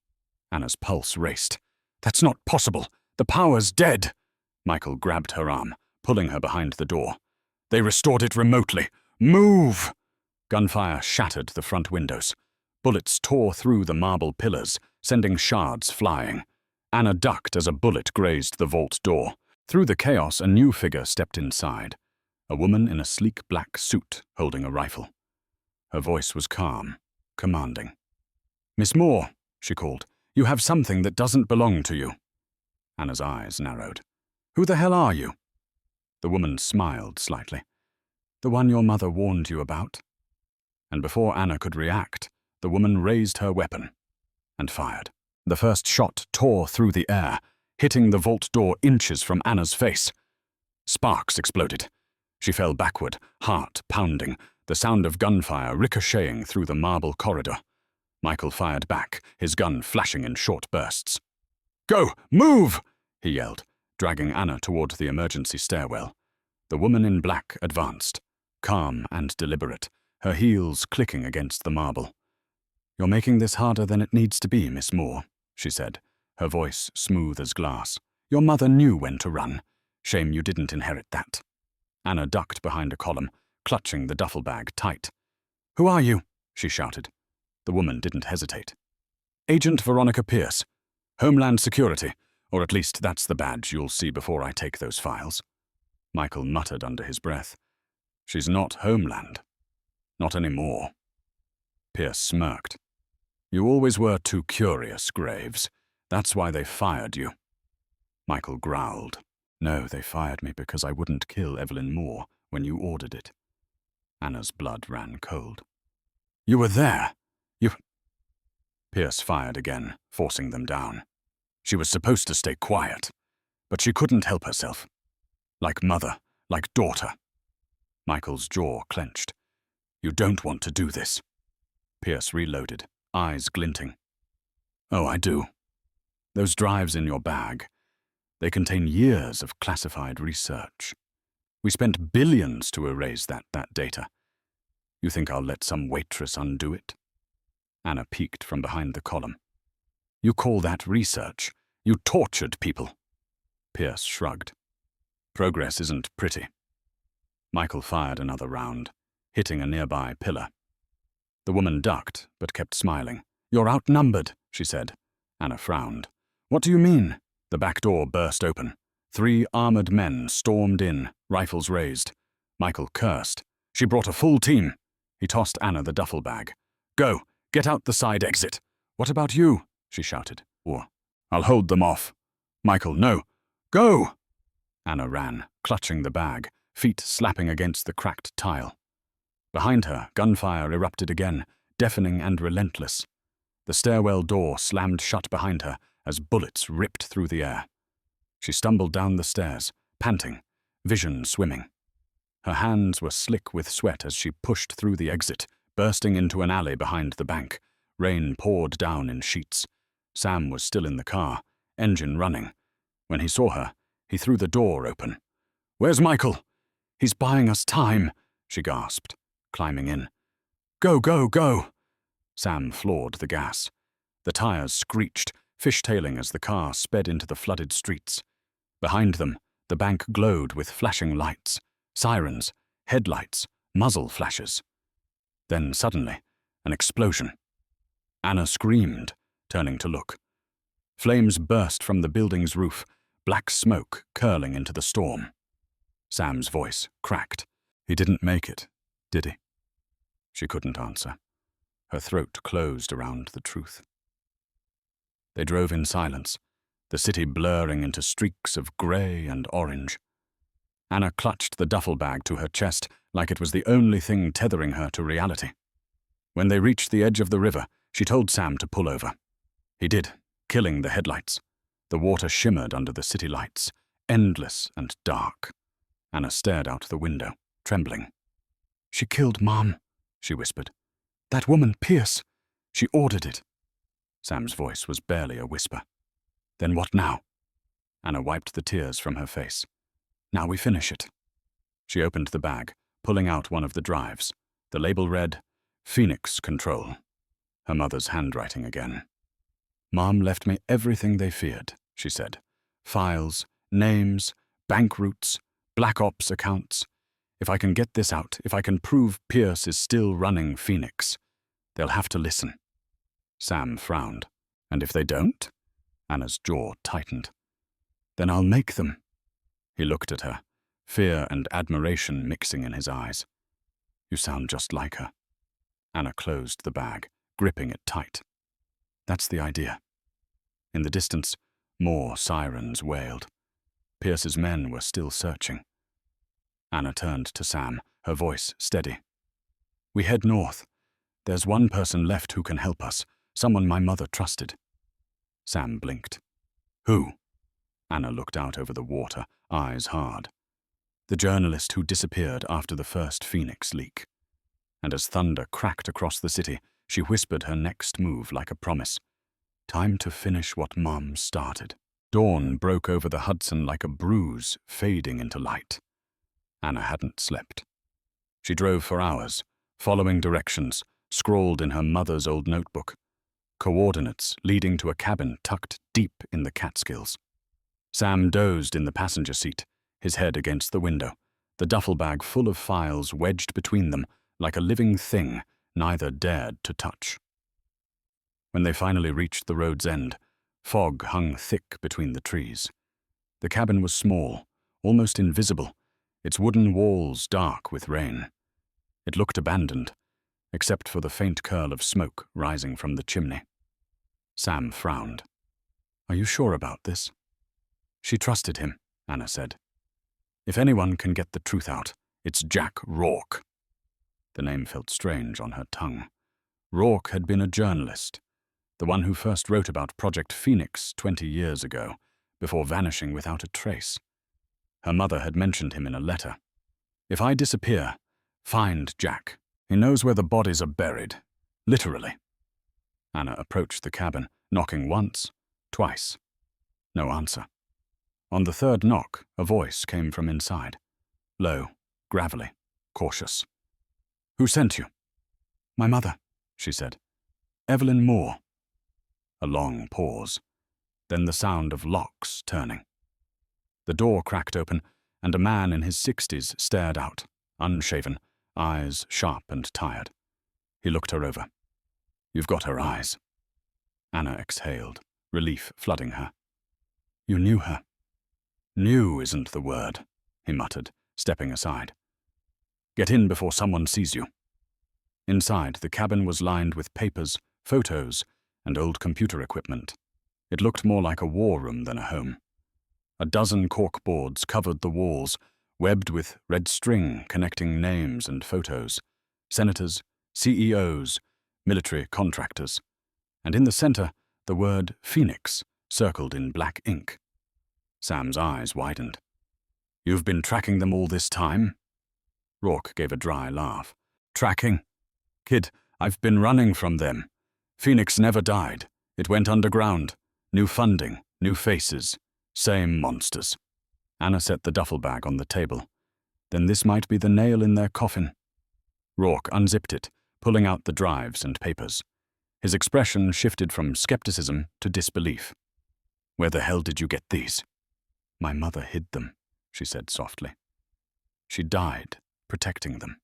Anna's pulse raced. "That's not possible. The power's dead." Michael grabbed her arm, pulling her behind the door. "They restored it remotely. Move!" Gunfire shattered the front windows. Bullets tore through the marble pillars, sending shards flying. Anna ducked as a bullet grazed the vault door. Through the chaos, a new figure stepped inside. A woman in a sleek black suit, holding a rifle. Her voice was calm, commanding. "Miss Moore," she called, "you have something that doesn't belong to you." Anna's eyes narrowed. "Who the hell are you?" The woman smiled slightly. "The one your mother warned you about." And before Anna could react, the woman raised her weapon and fired. The first shot tore through the air, hitting the vault door inches from Anna's face. Sparks exploded. She fell backward, heart pounding, the sound of gunfire ricocheting through the marble corridor. Michael fired back, his gun flashing in short bursts. "Go! Move!" he yelled, dragging Anna toward the emergency stairwell. The woman in black advanced, calm and deliberate, her heels clicking against the marble. "You're making this harder than it needs to be, Miss Moore," she said, her voice smooth as glass. "Your mother knew when to run. Shame you didn't inherit that." Anna ducked behind a column, clutching the duffel bag tight. "Who are you?" she shouted. The woman didn't hesitate. Agent Veronica Pierce. Homeland Security, or at least that's the badge you'll see before I take those files. Michael muttered under his breath. She's not Homeland. Not anymore. Pierce smirked. You always were too curious, Graves. That's why they fired you. Michael growled. No, they fired me because I wouldn't kill Evelyn Moore when you ordered it. Anna's blood ran cold. You were there. Pierce fired again, forcing them down. She was supposed to stay quiet, but she couldn't help herself. Like mother, like daughter. Michael's jaw clenched. You don't want to do this. Pierce reloaded, eyes glinting. Oh, I do. Those drives in your bag, they contain years of classified research. We spent billions to erase that data. You think I'll let some waitress undo it? Anna peeked from behind the column. You call that research? You tortured people. Pierce shrugged. Progress isn't pretty. Michael fired another round, hitting a nearby pillar. The woman ducked, but kept smiling. You're outnumbered, she said. Anna frowned. What do you mean? The back door burst open. 3 armored men stormed in, rifles raised. Michael cursed. She brought a full team. He tossed Anna the duffel bag. Go, get out the side exit. What about you? She shouted. Or, I'll hold them off. Michael, no. Go! Anna ran, clutching the bag, feet slapping against the cracked tile. Behind her, gunfire erupted again, deafening and relentless. The stairwell door slammed shut behind her as bullets ripped through the air. She stumbled down the stairs, panting, vision swimming. Her hands were slick with sweat as she pushed through the exit, bursting into an alley behind the bank. Rain poured down in sheets. Sam was still in the car, engine running. When he saw her, he threw the door open. Where's Michael? He's buying us time, she gasped, climbing in. Go, go, go! Sam floored the gas. The tires screeched, fishtailing as the car sped into the flooded streets. Behind them, the bank glowed with flashing lights, sirens, headlights, muzzle flashes. Then suddenly, an explosion. Anna screamed, turning to look. Flames burst from the building's roof, black smoke curling into the storm. Sam's voice cracked. He didn't make it, did he? She couldn't answer. Her throat closed around the truth. They drove in silence, the city blurring into streaks of grey and orange. Anna clutched the duffel bag to her chest like it was the only thing tethering her to reality. When they reached the edge of the river, she told Sam to pull over. He did, killing the headlights. The water shimmered under the city lights, endless and dark. Anna stared out the window, trembling. She killed Mom, she whispered. That woman, Pierce. She ordered it. Sam's voice was barely a whisper. Then what now? Anna wiped the tears from her face. Now we finish it. She opened the bag, pulling out one of the drives. The label read, Phoenix Control. Her mother's handwriting again. Mom left me everything they feared, she said. Files, names, bank routes, Black Ops accounts. If I can get this out, if I can prove Pierce is still running Phoenix, they'll have to listen. Sam frowned. And if they don't? Anna's jaw tightened. Then I'll make them. He looked at her, fear and admiration mixing in his eyes. You sound just like her. Anna closed the bag, gripping it tight. That's the idea. In the distance, more sirens wailed. Pierce's men were still searching. Anna turned to Sam, her voice steady. We head north. There's one person left who can help us, someone my mother trusted. Sam blinked. Who? Anna looked out over the water, eyes hard. The journalist who disappeared after the first Phoenix leak. And as thunder cracked across the city, she whispered her next move like a promise. Time to finish what Mom started. Dawn broke over the Hudson like a bruise fading into light. Anna hadn't slept. She drove for hours, following directions, scrawled in her mother's old notebook. Coordinates leading to a cabin tucked deep in the Catskills. Sam dozed in the passenger seat, his head against the window, the duffel bag full of files wedged between them like a living thing neither dared to touch. When they finally reached the road's end, fog hung thick between the trees. The cabin was small, almost invisible, its wooden walls dark with rain. It looked abandoned, except for the faint curl of smoke rising from the chimney. Sam frowned. "Are you sure about this?" She trusted him, Anna said. "If anyone can get the truth out, it's Jack Rourke." The name felt strange on her tongue. Rourke had been a journalist, the one who first wrote about Project Phoenix 20 years ago, before vanishing without a trace. Her mother had mentioned him in a letter. "If I disappear, find Jack. He knows where the bodies are buried. Literally." Anna approached the cabin, knocking once, twice. No answer. On the third knock, a voice came from inside. Low, gravelly, cautious. "Who sent you?" "My mother," she said. "Evelyn Moore." A long pause, then the sound of locks turning. The door cracked open, and a man in his 60s stared out, unshaven, eyes sharp and tired. He looked her over. "You've got her eyes." Anna exhaled, relief flooding her. "You knew her." "Knew isn't the word," he muttered, stepping aside. "Get in before someone sees you." Inside, the cabin was lined with papers, photos, and old computer equipment. It looked more like a war room than a home. A dozen corkboards covered the walls, webbed with red string connecting names and photos. Senators, CEOs, military contractors. And in the center, the word Phoenix circled in black ink. Sam's eyes widened. "You've been tracking them all this time?" Rourke gave a dry laugh. "Tracking? Kid, I've been running from them. Phoenix never died. It went underground. New funding, new faces, same monsters." Anna set the duffel bag on the table. Then this might be the nail in their coffin. Rourke unzipped it, pulling out the drives and papers. His expression shifted from skepticism to disbelief. "Where the hell did you get these?" "My mother hid them," she said softly. "She died protecting them."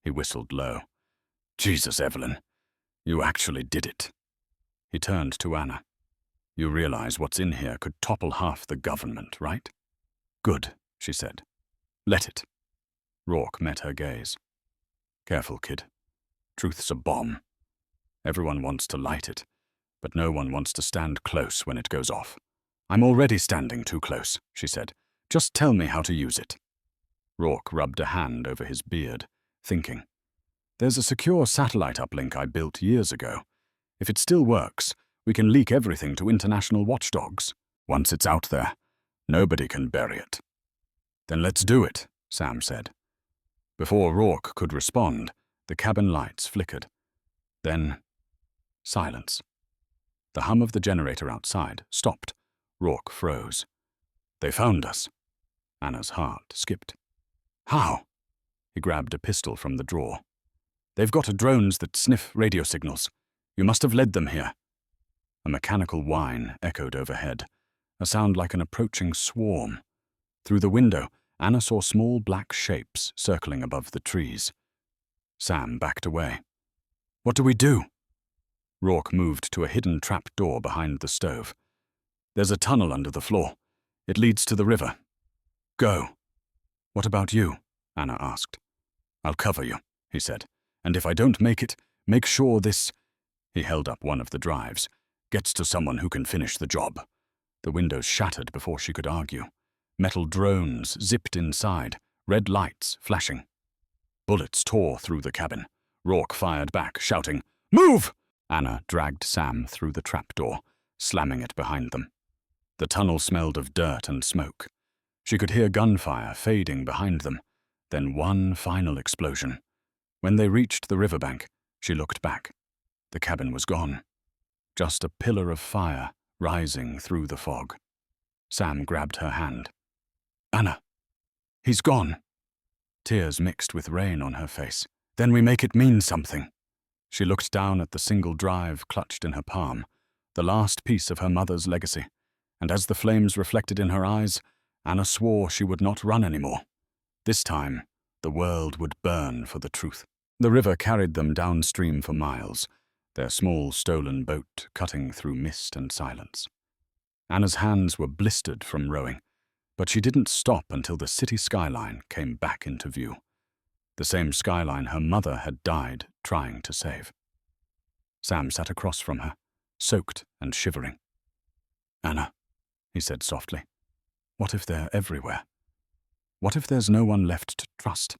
He whistled low. "Jesus, Evelyn, you actually did it." He turned to Anna. "You realize what's in here could topple half the government, right?" "Good," she said. "Let it." Rourke met her gaze. "Careful, kid. Truth's a bomb. Everyone wants to light it, but no one wants to stand close when it goes off." "I'm already standing too close," she said. "Just tell me how to use it." Rourke rubbed a hand over his beard, thinking. "There's a secure satellite uplink I built years ago. If it still works, we can leak everything to international watchdogs. Once it's out there, nobody can bury it." "Then let's do it," Sam said. Before Rourke could respond, the cabin lights flickered. Then, silence. The hum of the generator outside stopped. Rourke froze. "They found us." Anna's heart skipped. "How?" He grabbed a pistol from the drawer. "They've got drones that sniff radio signals. You must have led them here." A mechanical whine echoed overhead, a sound like an approaching swarm. Through the window, Anna saw small black shapes circling above the trees. Sam backed away. "What do we do?" Rourke moved to a hidden trap door behind the stove. "There's a tunnel under the floor. It leads to the river. Go." "What about you?" Anna asked. "I'll cover you," he said. "And if I don't make it, make sure this—" He held up one of the drives. "Gets to someone who can finish the job." The windows shattered before she could argue. Metal drones zipped inside, red lights flashing. Bullets tore through the cabin. Rourke fired back, shouting, "Move!" Anna dragged Sam through the trapdoor, slamming it behind them. The tunnel smelled of dirt and smoke. She could hear gunfire fading behind them, then one final explosion. When they reached the riverbank, she looked back. The cabin was gone. Just a pillar of fire rising through the fog. Sam grabbed her hand. "Anna, he's gone." Tears mixed with rain on her face. "Then we make it mean something." She looked down at the single drive clutched in her palm, the last piece of her mother's legacy, and as the flames reflected in her eyes, Anna swore she would not run anymore. This time, the world would burn for the truth. The river carried them downstream for miles, their small stolen boat cutting through mist and silence. Anna's hands were blistered from rowing, but she didn't stop until the city skyline came back into view. The same skyline her mother had died trying to save. Sam sat across from her, soaked and shivering. "Anna," he said softly, "what if they're everywhere? What if there's no one left to trust?"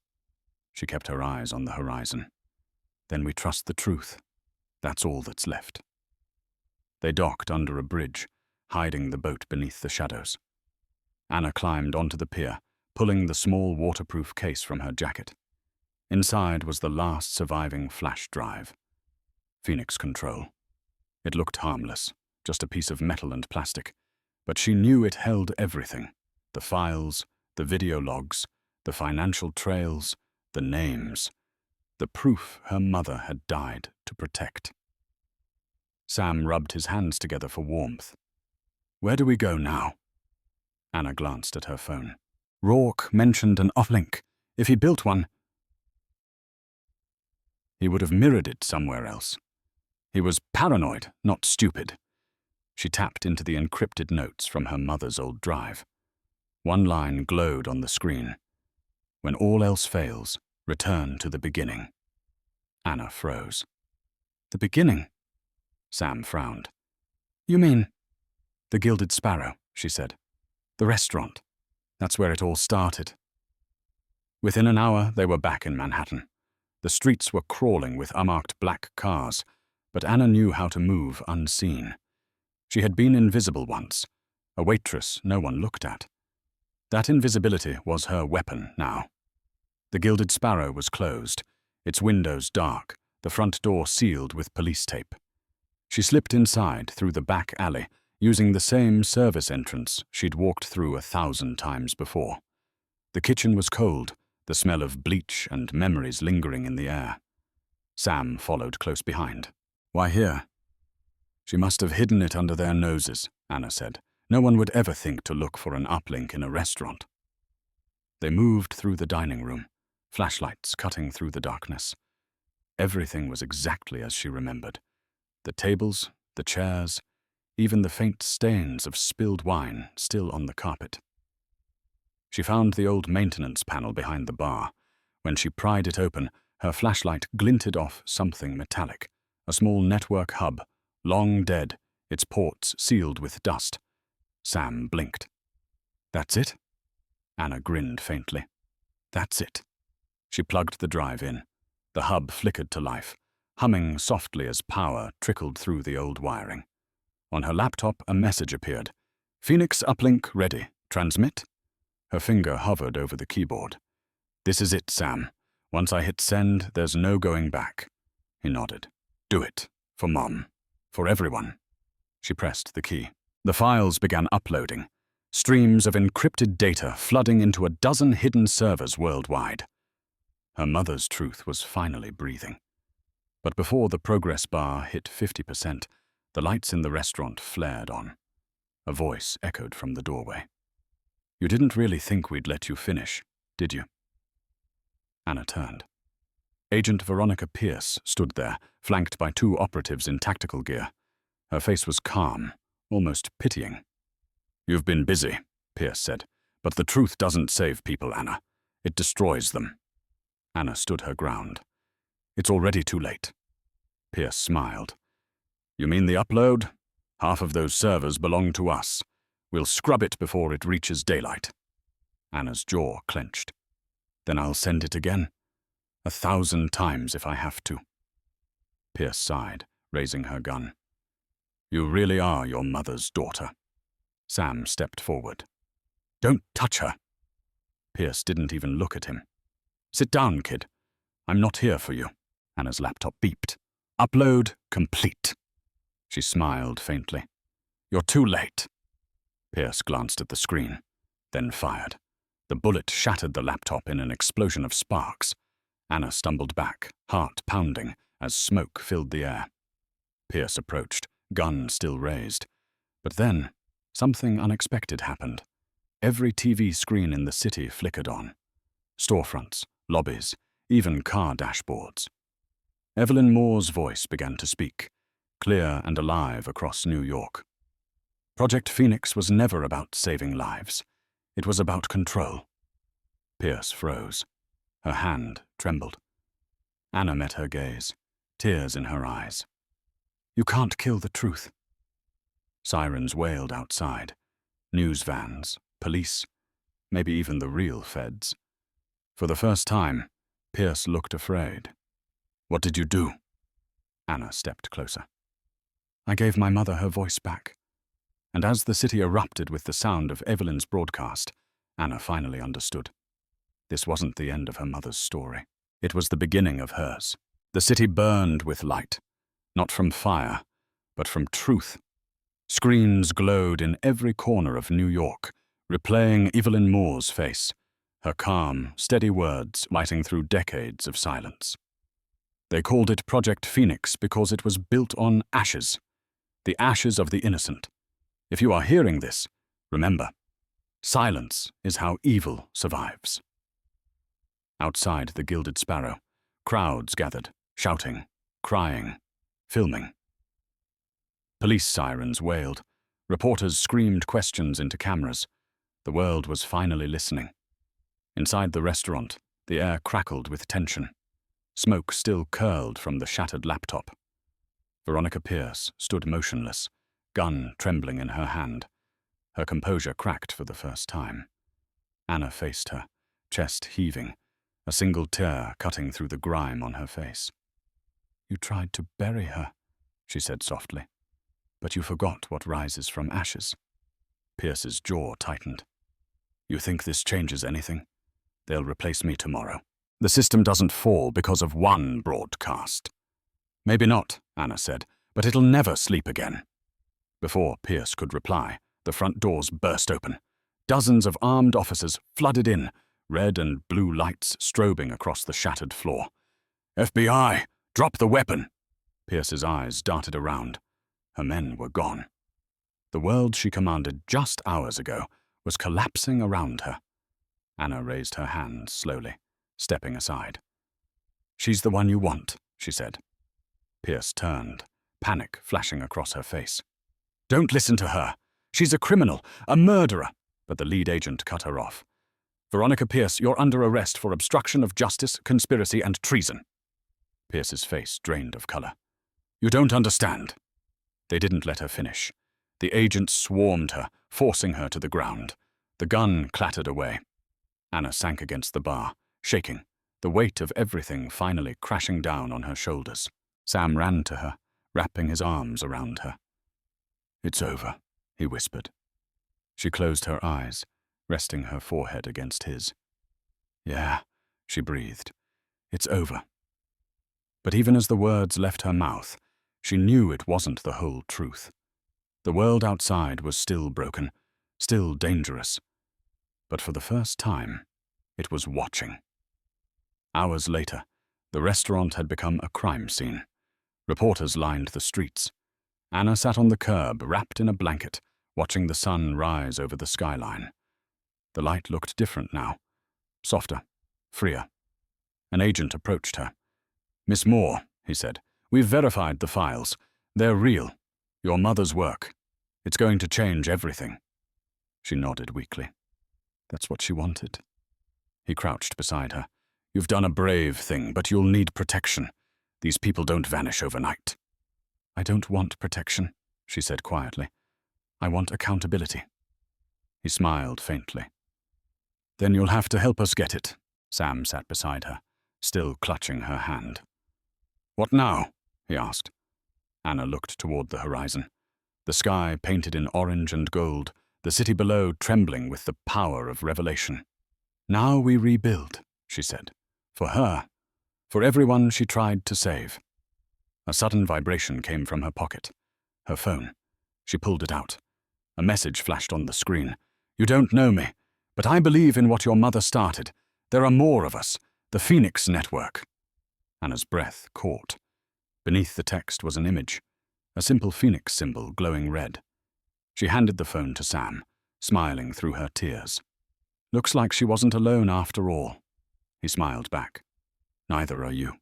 She kept her eyes on the horizon. "Then we trust the truth. That's all that's left." They docked under a bridge, hiding the boat beneath the shadows. Anna climbed onto the pier, pulling the small waterproof case from her jacket. Inside was the last surviving flash drive. Phoenix Control. It looked harmless, just a piece of metal and plastic, but she knew it held everything: the files, the video logs, the financial trails, the names, the proof her mother had died to protect. Sam rubbed his hands together for warmth. "Where do we go now?" Anna glanced at her phone. "Rourke mentioned an uplink. If he built one, he would have mirrored it somewhere else. He was paranoid, not stupid." She tapped into the encrypted notes from her mother's old drive. One line glowed on the screen. "When all else fails, return to the beginning." Anna froze. "The beginning?" Sam frowned. "You mean—" "The Gilded Sparrow," she said. "The restaurant. That's where it all started." Within an hour, they were back in Manhattan. The streets were crawling with unmarked black cars, but Anna knew how to move unseen. She had been invisible once, a waitress no one looked at. That invisibility was her weapon now. The Gilded Sparrow was closed, its windows dark, the front door sealed with police tape. She slipped inside through the back alley, using the same service entrance she'd walked through 1,000 times before. The kitchen was cold, the smell of bleach and memories lingering in the air. Sam followed close behind. "Why here?" "She must have hidden it under their noses," Anna said. "No one would ever think to look for an uplink in a restaurant." They moved through the dining room, flashlights cutting through the darkness. Everything was exactly as she remembered. The tables, the chairs, even the faint stains of spilled wine still on the carpet. She found the old maintenance panel behind the bar. When she pried it open, her flashlight glinted off something metallic, a small network hub, long dead, its ports sealed with dust. Sam blinked. "That's it?" Anna grinned faintly. "That's it." She plugged the drive in. The hub flickered to life, humming softly as power trickled through the old wiring. On her laptop, a message appeared. "Phoenix uplink ready. Transmit?" Her finger hovered over the keyboard. "This is it, Sam. Once I hit send, there's no going back." He nodded. "Do it. For Mom. For everyone." She pressed the key. The files began uploading, streams of encrypted data flooding into a dozen hidden servers worldwide. Her mother's truth was finally breathing. But before the progress bar hit 50%, the lights in the restaurant flared on. A voice echoed from the doorway. "You didn't really think we'd let you finish, did you?" Anna turned. Agent Veronica Pierce stood there, flanked by 2 operatives in tactical gear. Her face was calm, almost pitying. "You've been busy," Pierce said, "but the truth doesn't save people, Anna. It destroys them." Anna stood her ground. "It's already too late." Pierce smiled. "You mean the upload? Half of those servers belong to us. We'll scrub it before it reaches daylight." Anna's jaw clenched. "Then I'll send it again. 1,000 times if I have to." Pierce sighed, raising her gun. "You really are your mother's daughter." Sam stepped forward. "Don't touch her." Pierce didn't even look at him. "Sit down, kid. I'm not here for you." Anna's laptop beeped. "Upload complete." She smiled faintly. "You're too late." Pierce glanced at the screen, then fired. The bullet shattered the laptop in an explosion of sparks. Anna stumbled back, heart pounding, as smoke filled the air. Pierce approached, gun still raised. But then, something unexpected happened. Every TV screen in the city flickered on. Storefronts, lobbies, even car dashboards. Evelyn Moore's voice began to speak, clear and alive across New York. Project Phoenix was never about saving lives. It was about control. Pierce froze. Her hand trembled. Anna met her gaze, tears in her eyes. "You can't kill the truth." Sirens wailed outside. News vans, police, maybe even the real feds. For the first time, Pierce looked afraid. "What did you do?" Anna stepped closer. "I gave my mother her voice back." And as the city erupted with the sound of Evelyn's broadcast, Anna finally understood. This wasn't the end of her mother's story. It was the beginning of hers. The city burned with light, not from fire, but from truth. Screens glowed in every corner of New York, replaying Evelyn Moore's face, her calm, steady words lighting through decades of silence. They called it Project Phoenix because it was built on ashes, the ashes of the innocent. If you are hearing this, remember, silence is how evil survives. Outside the Gilded Sparrow, crowds gathered, shouting, crying, filming. Police sirens wailed. Reporters screamed questions into cameras. The world was finally listening. Inside the restaurant, the air crackled with tension. Smoke still curled from the shattered laptop. Veronica Pierce stood motionless, gun trembling in her hand. Her composure cracked for the first time. Anna faced her, chest heaving, a single tear cutting through the grime on her face. "You tried to bury her," she said softly, "but you forgot what rises from ashes." Pierce's jaw tightened. "You think this changes anything? They'll replace me tomorrow. The system doesn't fall because of one broadcast." "Maybe not," Anna said, "but it'll never sleep again." Before Pierce could reply, the front doors burst open. Dozens of armed officers flooded in, red and blue lights strobing across the shattered floor. "FBI, drop the weapon!" Pierce's eyes darted around. Her men were gone. The world she commanded just hours ago was collapsing around her. Anna raised her hand slowly, stepping aside. "She's the one you want," she said. Pierce turned, panic flashing across her face. "Don't listen to her. She's a criminal, a murderer." But the lead agent cut her off. "Veronica Pierce, you're under arrest for obstruction of justice, conspiracy, and treason." Pierce's face drained of color. "You don't understand." They didn't let her finish. The agents swarmed her, forcing her to the ground. The gun clattered away. Anna sank against the bar, shaking, the weight of everything finally crashing down on her shoulders. Sam ran to her, wrapping his arms around her. "It's over," he whispered. She closed her eyes, resting her forehead against his. "Yeah," she breathed. "It's over." But even as the words left her mouth, she knew it wasn't the whole truth. The world outside was still broken, still dangerous. But for the first time, it was watching. Hours later, the restaurant had become a crime scene. Reporters lined the streets. Anna sat on the curb, wrapped in a blanket, watching the sun rise over the skyline. The light looked different now, softer, freer. An agent approached her. "Miss Moore," he said, "we've verified the files. They're real. Your mother's work. It's going to change everything." She nodded weakly. That's what she wanted. He crouched beside her. "You've done a brave thing, but you'll need protection. These people don't vanish overnight." "I don't want protection," she said quietly. "I want accountability." He smiled faintly. "Then you'll have to help us get it." Sam sat beside her, still clutching her hand. "What now?" he asked. Anna looked toward the horizon. The sky painted in orange and gold, the city below trembling with the power of revelation. "Now we rebuild," she said. "For her. For everyone she tried to save." A sudden vibration came from her pocket. Her phone. She pulled it out. A message flashed on the screen. "You don't know me, but I believe in what your mother started. There are more of us. The Phoenix Network." Anna's breath caught. Beneath the text was an image, a simple phoenix symbol glowing red. She handed the phone to Sam, smiling through her tears. "Looks like she wasn't alone after all." He smiled back. "Neither are you."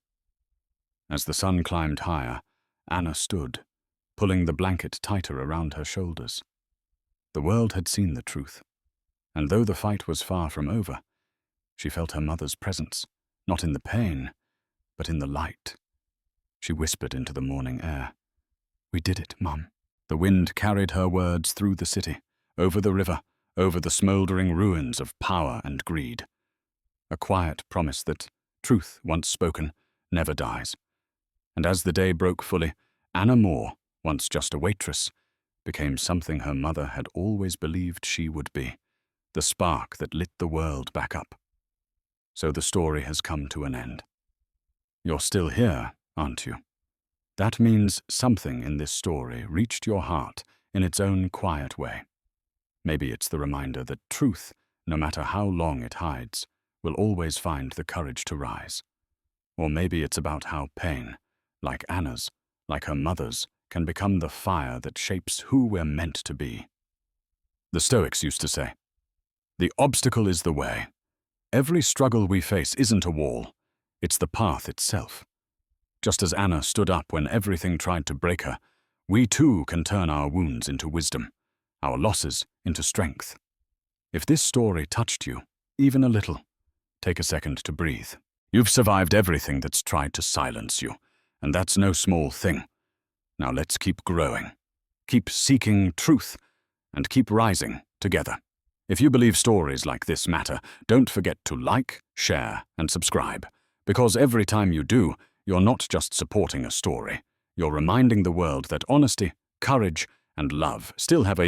As the sun climbed higher, Anna stood, pulling the blanket tighter around her shoulders. The world had seen the truth, and though the fight was far from over, she felt her mother's presence, not in the pain, but in the light. She whispered into the morning air, "We did it, Mum." The wind carried her words through the city, over the river, over the smouldering ruins of power and greed. A quiet promise that truth, once spoken, never dies. And as the day broke fully, Anna Moore, once just a waitress, became something her mother had always believed she would be, the spark that lit the world back up. So the story has come to an end. You're still here, aren't you? That means something in this story reached your heart in its own quiet way. Maybe it's the reminder that truth, no matter how long it hides, will always find the courage to rise. Or maybe it's about how pain, like Anna's, like her mother's, can become the fire that shapes who we're meant to be. The Stoics used to say, "The obstacle is the way. Every struggle we face isn't a wall, it's the path itself." Just as Anna stood up when everything tried to break her, we too can turn our wounds into wisdom, our losses into strength. If this story touched you, even a little, take a second to breathe. You've survived everything that's tried to silence you, and that's no small thing. Now let's keep growing, keep seeking truth, and keep rising together. If you believe stories like this matter, don't forget to like, share, and subscribe, because every time you do, you're not just supporting a story, you're reminding the world that honesty, courage, and love still have a